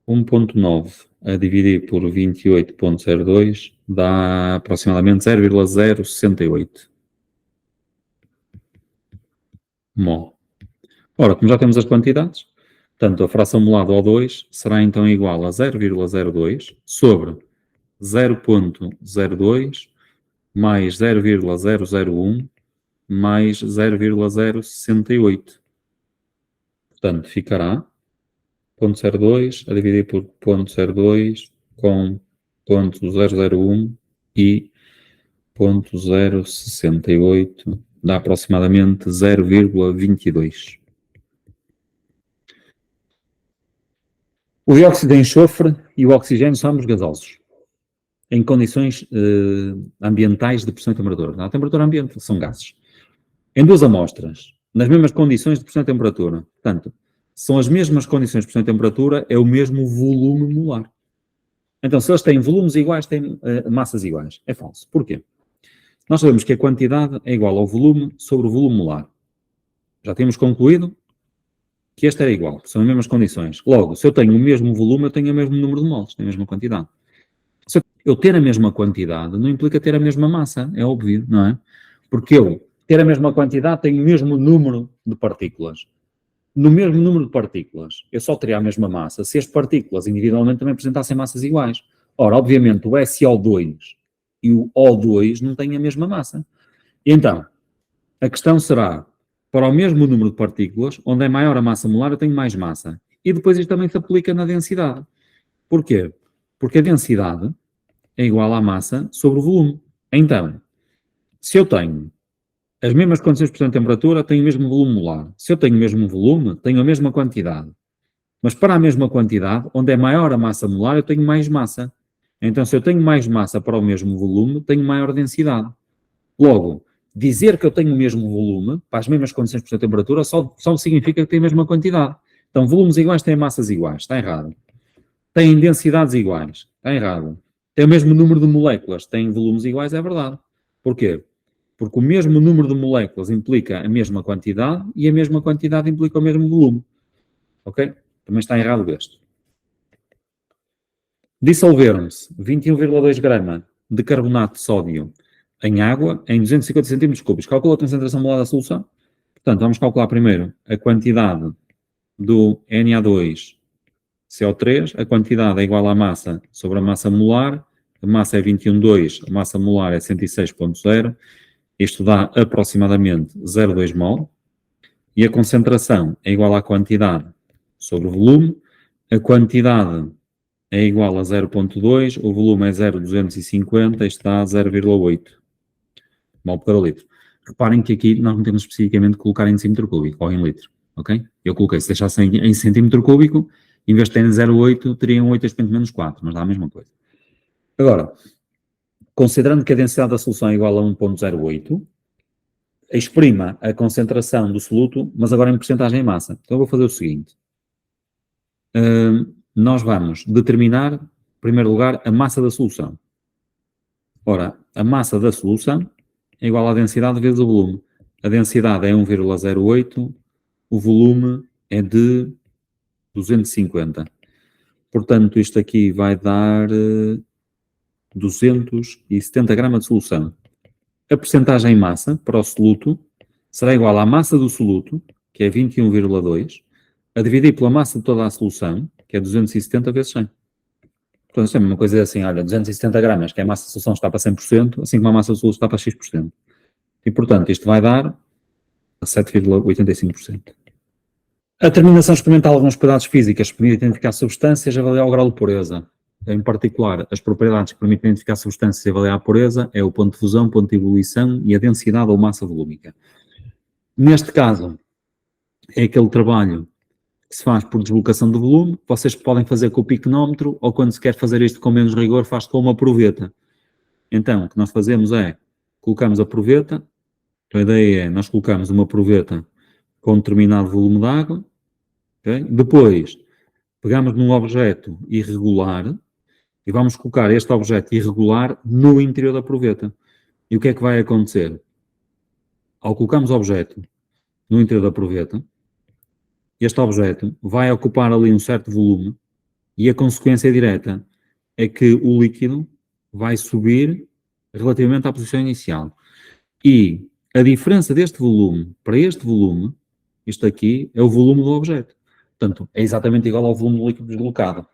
Speaker 1: 1,9 a dividir por 28,02 dá aproximadamente 0,068 mol. Ora, como já temos as quantidades, portanto, a fração molar do O2 será então igual a 0,02 sobre 0,02 mais 0,001 mais 0,068. Portanto, ficará 0,02 a dividir por 0,02 com 0,001 e 0,068 dá aproximadamente 0,22. O dióxido de enxofre e o oxigênio são ambos gasosos, em condições ambientais de pressão e temperatura. Na temperatura ambiente são gases. Em 2 amostras, nas mesmas condições de pressão e temperatura. Portanto, são as mesmas condições de pressão e temperatura, é o mesmo volume molar. Então, se eles têm volumes iguais, têm massas iguais. É falso. Porquê? Nós sabemos que a quantidade é igual ao volume sobre o volume molar. Já temos concluído que este era igual, são as mesmas condições. Logo, se eu tenho o mesmo volume, eu tenho o mesmo número de moles, tenho a mesma quantidade. Se eu ter a mesma quantidade, não implica ter a mesma massa, é óbvio, não é? Porque eu ter a mesma quantidade tenho o mesmo número de partículas. No mesmo número de partículas, eu só teria a mesma massa se as partículas individualmente também apresentassem massas iguais. Ora, obviamente, o SO2 e o O2 não têm a mesma massa. Então, a questão será, para o mesmo número de partículas, onde é maior a massa molar, eu tenho mais massa. E depois isto também se aplica na densidade. Porquê? Porque a densidade é igual à massa sobre o volume. Então, se eu tenho as mesmas condições de pressão e temperatura, tenho o mesmo volume molar. Se eu tenho o mesmo volume, tenho a mesma quantidade. Mas para a mesma quantidade, onde é maior a massa molar, eu tenho mais massa. Então, se eu tenho mais massa para o mesmo volume, tenho maior densidade. Logo, dizer que eu tenho o mesmo volume, para as mesmas condições de pressão e temperatura, só significa que tem a mesma quantidade. Então, volumes iguais têm massas iguais. Está errado. Têm densidades iguais. Está errado. tem o mesmo número de moléculas, tem volumes iguais, é verdade. Porquê? Porque o mesmo número de moléculas implica a mesma quantidade e a mesma quantidade implica o mesmo volume. Ok? Também está errado este. Dissolveram-se 21,2 grama de carbonato de sódio em água em 250 centímetros cúbicos. Calcula a concentração molar da solução. Portanto, vamos calcular primeiro a quantidade do Na2CO3. A quantidade é igual à massa sobre a massa molar. A massa é 21,2, a massa molar é 106,0. Isto dá aproximadamente 0,2 mol. E a concentração é igual à quantidade sobre o volume. A quantidade é igual a 0,2, o volume é 0,250, isto dá 0,8 mol por cada litro. Reparem que aqui nós não temos especificamente que colocar em decímetro cúbico ou em litro, ok? Eu coloquei, se deixasse em centímetro cúbico, em vez de terem 0,8, teriam 8 expoente menos 4, mas dá a mesma coisa. Agora, considerando que a densidade da solução é igual a 1,08, exprima a concentração do soluto, mas agora em porcentagem em massa. Então eu vou fazer o seguinte. Nós vamos determinar, em primeiro lugar, a massa da solução. Ora, a massa da solução é igual à densidade vezes o volume. A densidade é 1,08, o volume é de 250. Portanto, isto aqui vai dar 270 gramas de solução. A percentagem em massa para o soluto será igual à massa do soluto, que é 21,2, a dividir pela massa de toda a solução, que é 270 vezes 100. Portanto, isto é uma coisa assim, olha, 270 gramas, que é a massa de solução está para 100%, assim como a massa do soluto está para X%. E, portanto, isto vai dar 7,85%. A determinação experimental de alguns cuidados físicos permite identificar substâncias e avaliar o grau de pureza. Em particular, as propriedades que permitem identificar substâncias e avaliar a pureza é o ponto de fusão, ponto de ebulição e a densidade ou massa volúmica. Neste caso, é aquele trabalho que se faz por deslocação do volume. Vocês podem fazer com o piquenómetro ou, quando se quer fazer isto com menos rigor, faz com uma proveta. Então, o que nós fazemos é, colocamos a proveta. Então, a ideia é, nós colocamos uma proveta com um determinado volume de água. Okay? Depois, pegamos num objeto irregular e vamos colocar este objeto irregular no interior da proveta. E o que é que vai acontecer? Ao colocarmos o objeto no interior da proveta, este objeto vai ocupar ali um certo volume e a consequência direta é que o líquido vai subir relativamente à posição inicial. E a diferença deste volume para este volume, isto aqui, é o volume do objeto. Portanto, é exatamente igual ao volume do líquido deslocado.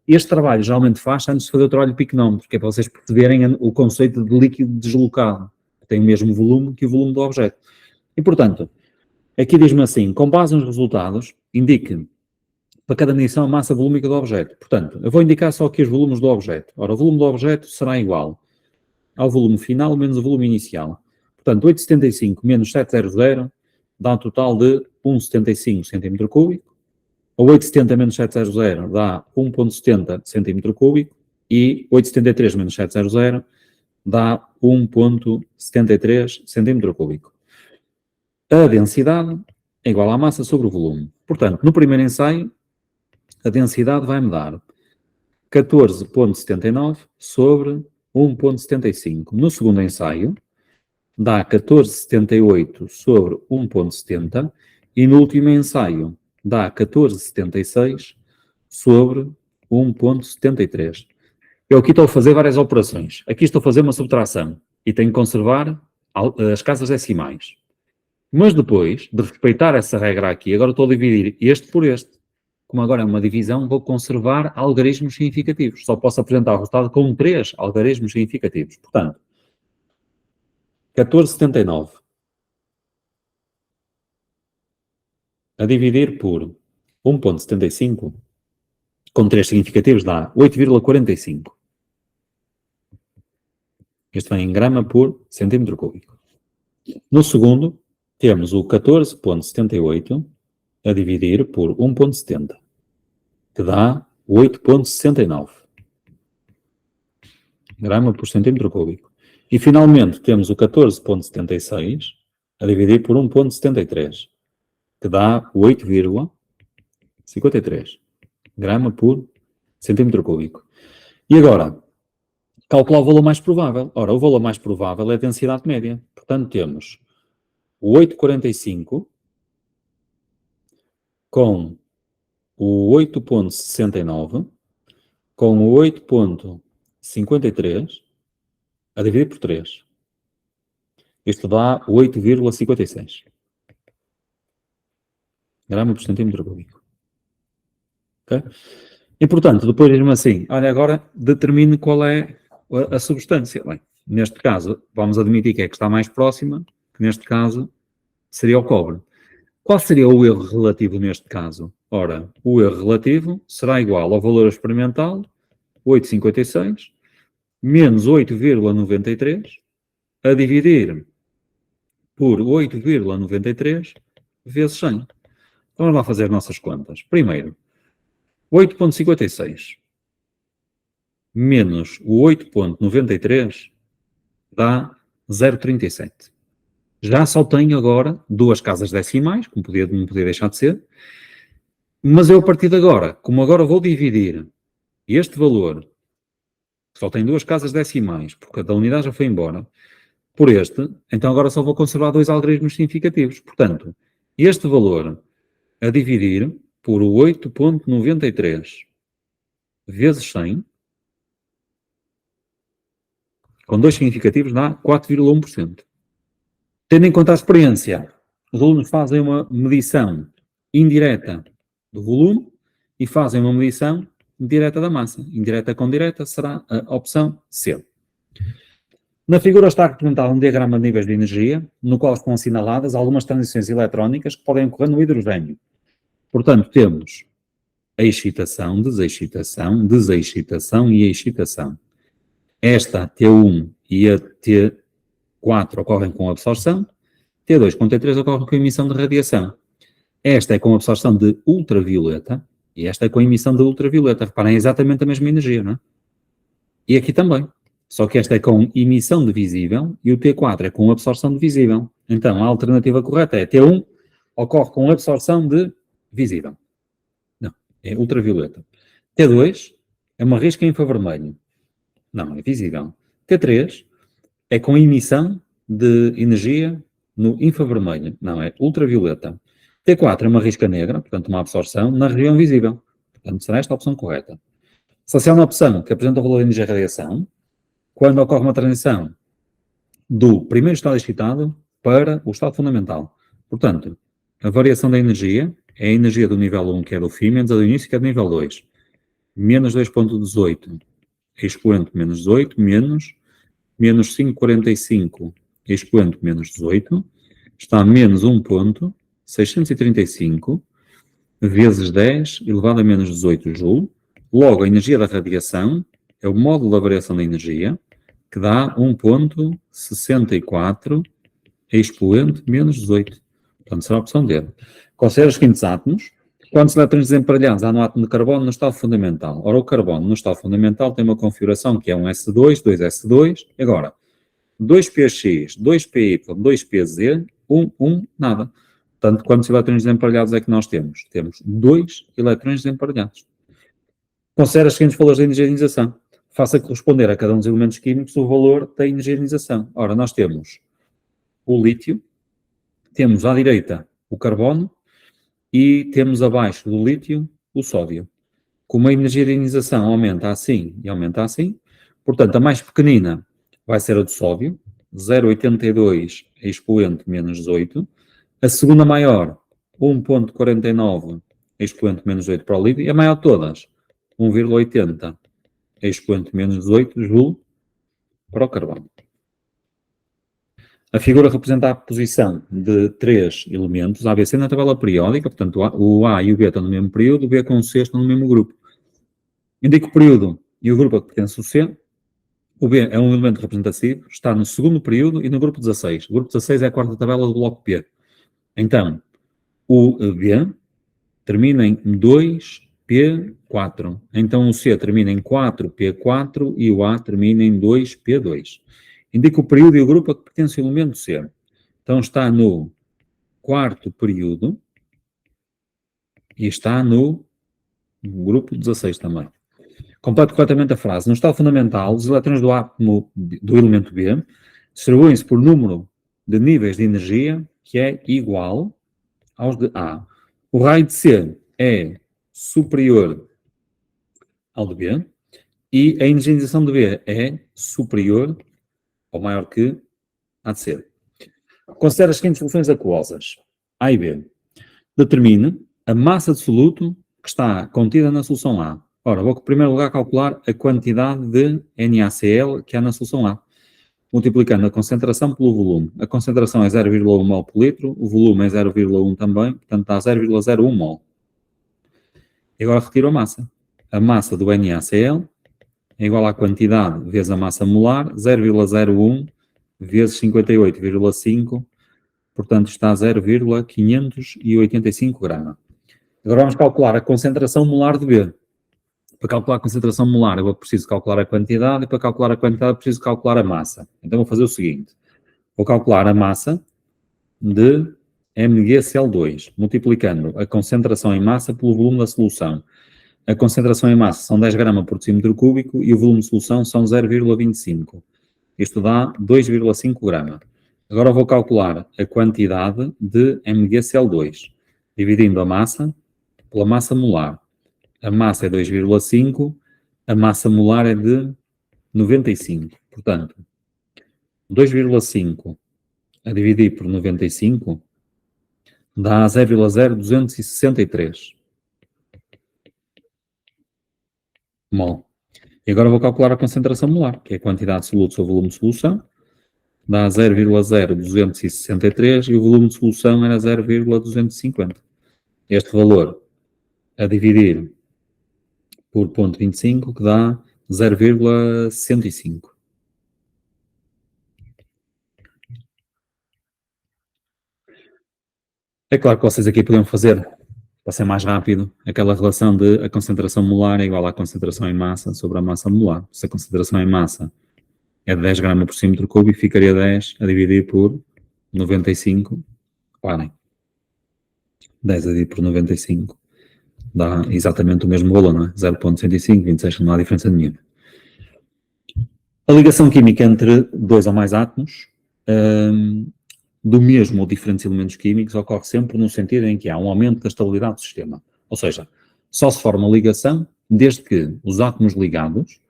Speaker 1: Este trabalho geralmente faz antes de fazer o trabalho de piquenómetro, que é para vocês perceberem o conceito de líquido deslocado. Tem o mesmo volume que o volume do objeto. E, portanto, aqui diz-me assim, com base nos resultados, indique para cada medição a massa volúmica do objeto. Portanto, eu vou indicar só aqui os volumes do objeto. Ora, o volume do objeto será igual ao volume final menos o volume inicial. Portanto, 875 menos 700 dá um total de 1,75 cm cúbico. A 870 menos 700 dá 1,70 cm cúbico. E 873 menos 700 dá 1,73 cm cúbico. A densidade é igual à massa sobre o volume. Portanto, no primeiro ensaio, a densidade vai-me dar 14,79 sobre 1,75. No segundo ensaio, dá 14,78 sobre 1,70. E no último ensaio, dá 14,76 sobre 1,73. Eu aqui estou a fazer várias operações. Aqui estou a fazer uma subtração e tenho que conservar as casas decimais. Mas depois de respeitar essa regra aqui, agora estou a dividir este por este. Como agora é uma divisão, vou conservar algarismos significativos. Só posso apresentar o resultado com 3 algarismos significativos. Portanto, 14,79 a dividir por 1,75 com 3 significativos dá 8,45. Este vem em grama por centímetro cúbico. No segundo, temos o 14,78 a dividir por 1,70, que dá 8,69 grama por centímetro cúbico. E finalmente temos o 14,76 a dividir por 1,73, que dá 8,53 grama por centímetro cúbico. E agora, Calcular o valor mais provável. Ora, o valor mais provável é a densidade média. Portanto, temos o 8,45 com o 8,69 com o 8,53 a dividir por 3. Isto dá 8,56 grama por centímetro cúbico. Okay? E, portanto, depois diz-me assim, olha, agora determine qual é a substância. Bem, neste caso, vamos admitir que é que está mais próxima, que neste caso seria o cobre. Qual seria o erro relativo neste caso? Ora, o erro relativo será igual ao valor experimental, 8,56, menos 8,93, a dividir por 8,93 vezes 100. Então vamos lá fazer as nossas contas. Primeiro, 8,56 menos o 8,93 dá 0,37. Já só tenho agora duas casas decimais, como não podia deixar de ser, mas eu a partir de agora, como agora vou dividir este valor, que só tem duas casas decimais, porque a da unidade já foi embora, por este, então agora só vou conservar dois algarismos significativos. Portanto, este valor a dividir por 8,93 vezes 100, com dois significativos, dá 4,1%. Tendo em conta a experiência, os alunos fazem uma medição indireta do volume e fazem uma medição direta da massa. Indireta com direta será a opção C. Na figura está representado um diagrama de níveis de energia, no qual estão assinaladas algumas transições eletrónicas que podem ocorrer no hidrogênio. Portanto, temos a excitação, desexcitação, desexcitação e a excitação. Esta, T1 e a T4 ocorrem com absorção, T2 com T3 ocorrem com emissão de radiação. Esta é com absorção de ultravioleta e esta é com emissão de ultravioleta. Reparem, é exatamente a mesma energia, não é? E aqui também. Só que esta é com emissão de visível e o T4 é com absorção de visível. Então, a alternativa correta é T1 ocorre com absorção de visível. Não, é ultravioleta. T2 é uma risca infravermelho. Não, é visível. T3 é com emissão de energia no infravermelho. Não, é ultravioleta. T4 é uma risca negra, portanto uma absorção na região visível. Portanto, será esta a opção correta. Se há uma opção que apresenta o valor de energia e radiação, quando ocorre uma transição do primeiro estado excitado para o estado fundamental. Portanto, a variação da energia é a energia do nível 1, que é do fim, menos a do início, que é do nível 2. Menos 2,18, expoente menos 18, menos 5,45, expoente menos 18, está menos 1,635 vezes 10 elevado a menos 18 joule. Logo, a energia da radiação é o módulo da variação da energia, que dá 1,64 expoente menos 18. Portanto, será a opção D. Considera os seguintes átomos. Quantos elétrons desemparelhados há no átomo de carbono no estado fundamental? Ora, o carbono no estado fundamental tem uma configuração que é um S2, 2S2. Agora, 2PX, 2PY, 2PZ, 1, nada. Portanto, quantos elétrons desemparelhados é que nós temos? Temos 2 elétrons desemparelhados. Considera os seguintes valores de energia de ionização. Faça corresponder a cada um dos elementos químicos o valor da energia de ionização. Ora, nós temos o lítio, temos à direita o carbono e temos abaixo do lítio o sódio. Como a energia de ionização aumenta assim e aumenta assim, portanto, a mais pequenina vai ser a do sódio, 0,82 expoente menos 18. A segunda maior, 1,49 expoente menos 8 para o lítio. E a maior de todas, 1,80 expoente menos 18 joule para o carbono. A figura representa a posição de três elementos A, B, C na tabela periódica, portanto o A e o B estão no mesmo período, o B com o C estão no mesmo grupo. Indica o período e o grupo a que pertence o C. O B é um elemento representativo, está no segundo período e no grupo 16. O grupo 16 é a quarta tabela do bloco P. Então, o B termina em 2P4. Então, o C termina em 4P4 e o A termina em 2P2. Indica o período e o grupo a que pertence o elemento C. Então, está no quarto período e está no grupo 16 também. Completo corretamente a frase. No estado fundamental, os elétrons do átomo do elemento B distribuem-se por número de níveis de energia que é igual aos de A. O raio de C é superior ao de B e a energização de B é superior ou maior que a de C. Considere as seguintes soluções aquosas, A e B. Determine a massa de soluto que está contida na solução A. Ora, vou em primeiro lugar calcular a quantidade de NaCl que há na solução A, multiplicando a concentração pelo volume. A concentração é 0,1 mol por litro, o volume é 0,1 também, portanto dá 0,01 mol. E agora retiro a massa. A massa do NaCl é igual à quantidade vezes a massa molar, 0,01 vezes 58,5, portanto está a 0,585 gramas. Agora vamos calcular a concentração molar de B. Para calcular a concentração molar eu preciso calcular a quantidade e para calcular a quantidade eu preciso calcular a massa. Então vou fazer o seguinte, vou calcular a massa de MgCl2, multiplicando a concentração em massa pelo volume da solução. A concentração em massa são 10 gramas por decímetro cúbico e o volume de solução são 0,25. Isto dá 2,5 gramas. Agora vou calcular a quantidade de MgCl2, dividindo a massa pela massa molar. A massa é 2,5, a massa molar é de 95. Portanto, 2,5 a dividir por 95 dá 0,0263 mol. E agora vou calcular a concentração molar, que é a quantidade de soluto sobre o volume de solução. Dá 0,0263 e o volume de solução era 0,250. Este valor a dividir por 0,25, que dá 0,105. É claro que vocês aqui podiam fazer, para ser mais rápido, aquela relação de a concentração molar é igual à concentração em massa sobre a massa molar. Se a concentração em massa é de 10 gramas por decímetro cúbico, ficaria 10 a dividir por 95. Reparem, 10 a dividir por 95 dá exatamente o mesmo valor, não é? 0,105, 26, não há diferença nenhuma. A ligação química entre dois ou mais átomos do mesmo ou diferentes elementos químicos ocorre sempre no sentido em que há um aumento da estabilidade do sistema. Ou seja, só se forma ligação desde que os átomos ligados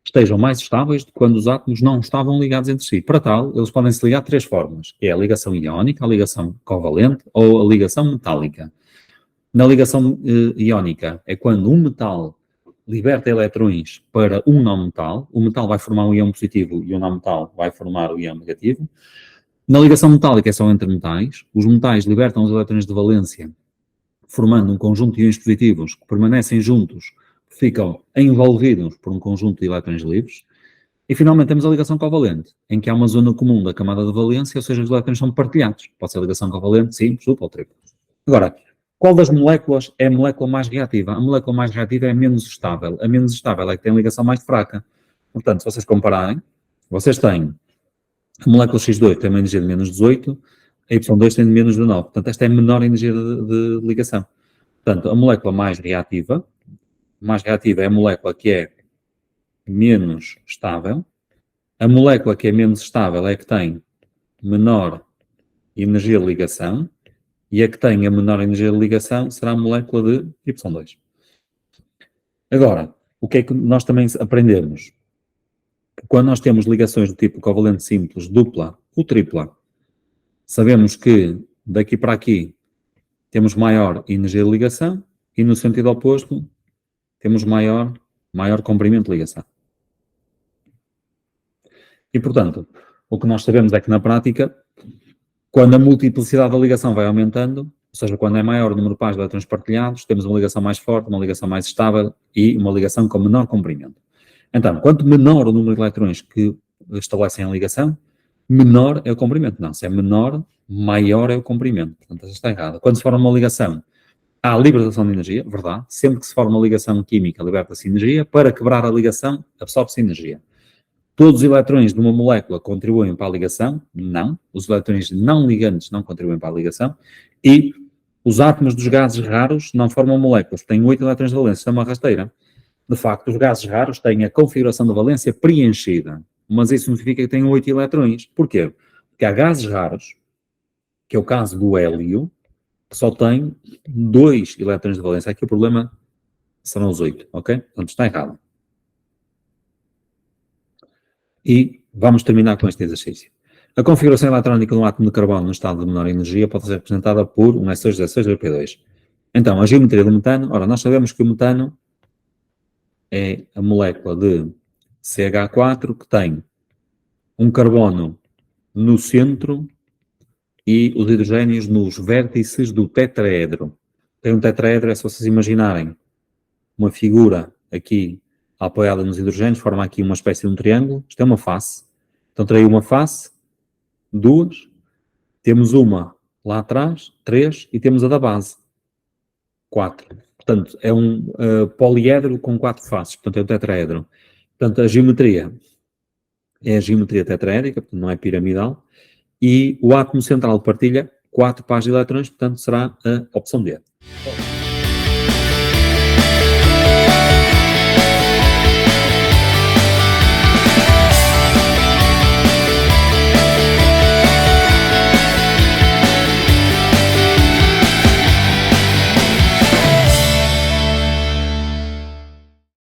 Speaker 1: estejam mais estáveis do que quando os átomos não estavam ligados entre si. Para tal, eles podem se ligar de três formas, que é a ligação iónica, a ligação covalente ou a ligação metálica. Na ligação iónica é quando um metal liberta eletrões para um não metal, o metal vai formar um íon positivo e o não metal vai formar o íon negativo. Na ligação metálica é só entre metais, os metais libertam os eletrões de valência, formando um conjunto de íons positivos que permanecem juntos, ficam envolvidos por um conjunto de eletrões livres. E finalmente temos a ligação covalente, em que há uma zona comum da camada de valência, ou seja, os elétrons são partilhados. Pode ser a ligação covalente simples, dupla ou tripla. Agora, qual das moléculas é a molécula mais reativa? A molécula mais reativa é a menos estável. A menos estável é que tem a ligação mais fraca. Portanto, se vocês compararem, vocês têm a molécula X2 tem uma energia de menos 18, a Y2 tem de menos 19. Portanto, esta é a menor energia de ligação. Portanto, a molécula mais reativa é a molécula que é menos estável. A molécula que é menos estável é a que tem menor energia de ligação. E a que tem a menor energia de ligação será a molécula de Y2. Agora, o que é que nós também aprendemos? Quando nós temos ligações do tipo covalente simples, dupla ou tripla, sabemos que daqui para aqui temos maior energia de ligação e no sentido oposto temos maior comprimento de ligação. E, portanto, o que nós sabemos é que na prática, quando a multiplicidade da ligação vai aumentando, ou seja, quando é maior o número de pares de elétrons partilhados, temos uma ligação mais forte, uma ligação mais estável e uma ligação com menor comprimento. Então, quanto menor o número de elétrons que estabelecem a ligação, menor é o comprimento. Não, se é menor, maior é o comprimento. Portanto, esta está errada. Quando se forma uma ligação, há libertação de energia, verdade. Sempre que se forma uma ligação química, liberta-se energia. Para quebrar a ligação, absorve-se energia. Todos os eletrões de uma molécula contribuem para a ligação? Não. Os eletrões não ligantes não contribuem para a ligação. E os átomos dos gases raros não formam moléculas. Têm 8 eletrões de valência. Isto é uma rasteira. De facto, os gases raros têm a configuração de valência preenchida, mas isso significa que têm 8 eletrões. Porquê? Porque há gases raros, que é o caso do hélio, que só tem 2 eletrões de valência. Aqui o problema serão os 8, ok? Portanto, está errado. E vamos terminar com este exercício. A configuração eletrónica de um átomo de carbono no estado de menor energia pode ser representada por um S2-16-2p2. Então, a geometria do metano, ora, nós sabemos que o metano é a molécula de CH4 que tem um carbono no centro e os hidrogénios nos vértices do tetraedro. Tem um tetraedro, é se vocês imaginarem uma figura aqui apoiada nos hidrogénios, forma aqui uma espécie de um triângulo. Isto é uma face. Então, terei uma face, duas, temos uma lá atrás, 3, e temos a da base, 4. Portanto, é um poliedro com 4 faces, portanto é um tetraedro. Portanto, a geometria é a geometria tetraédrica, portanto não é piramidal, e o átomo central partilha 4 pares de eletrões, portanto será a opção D.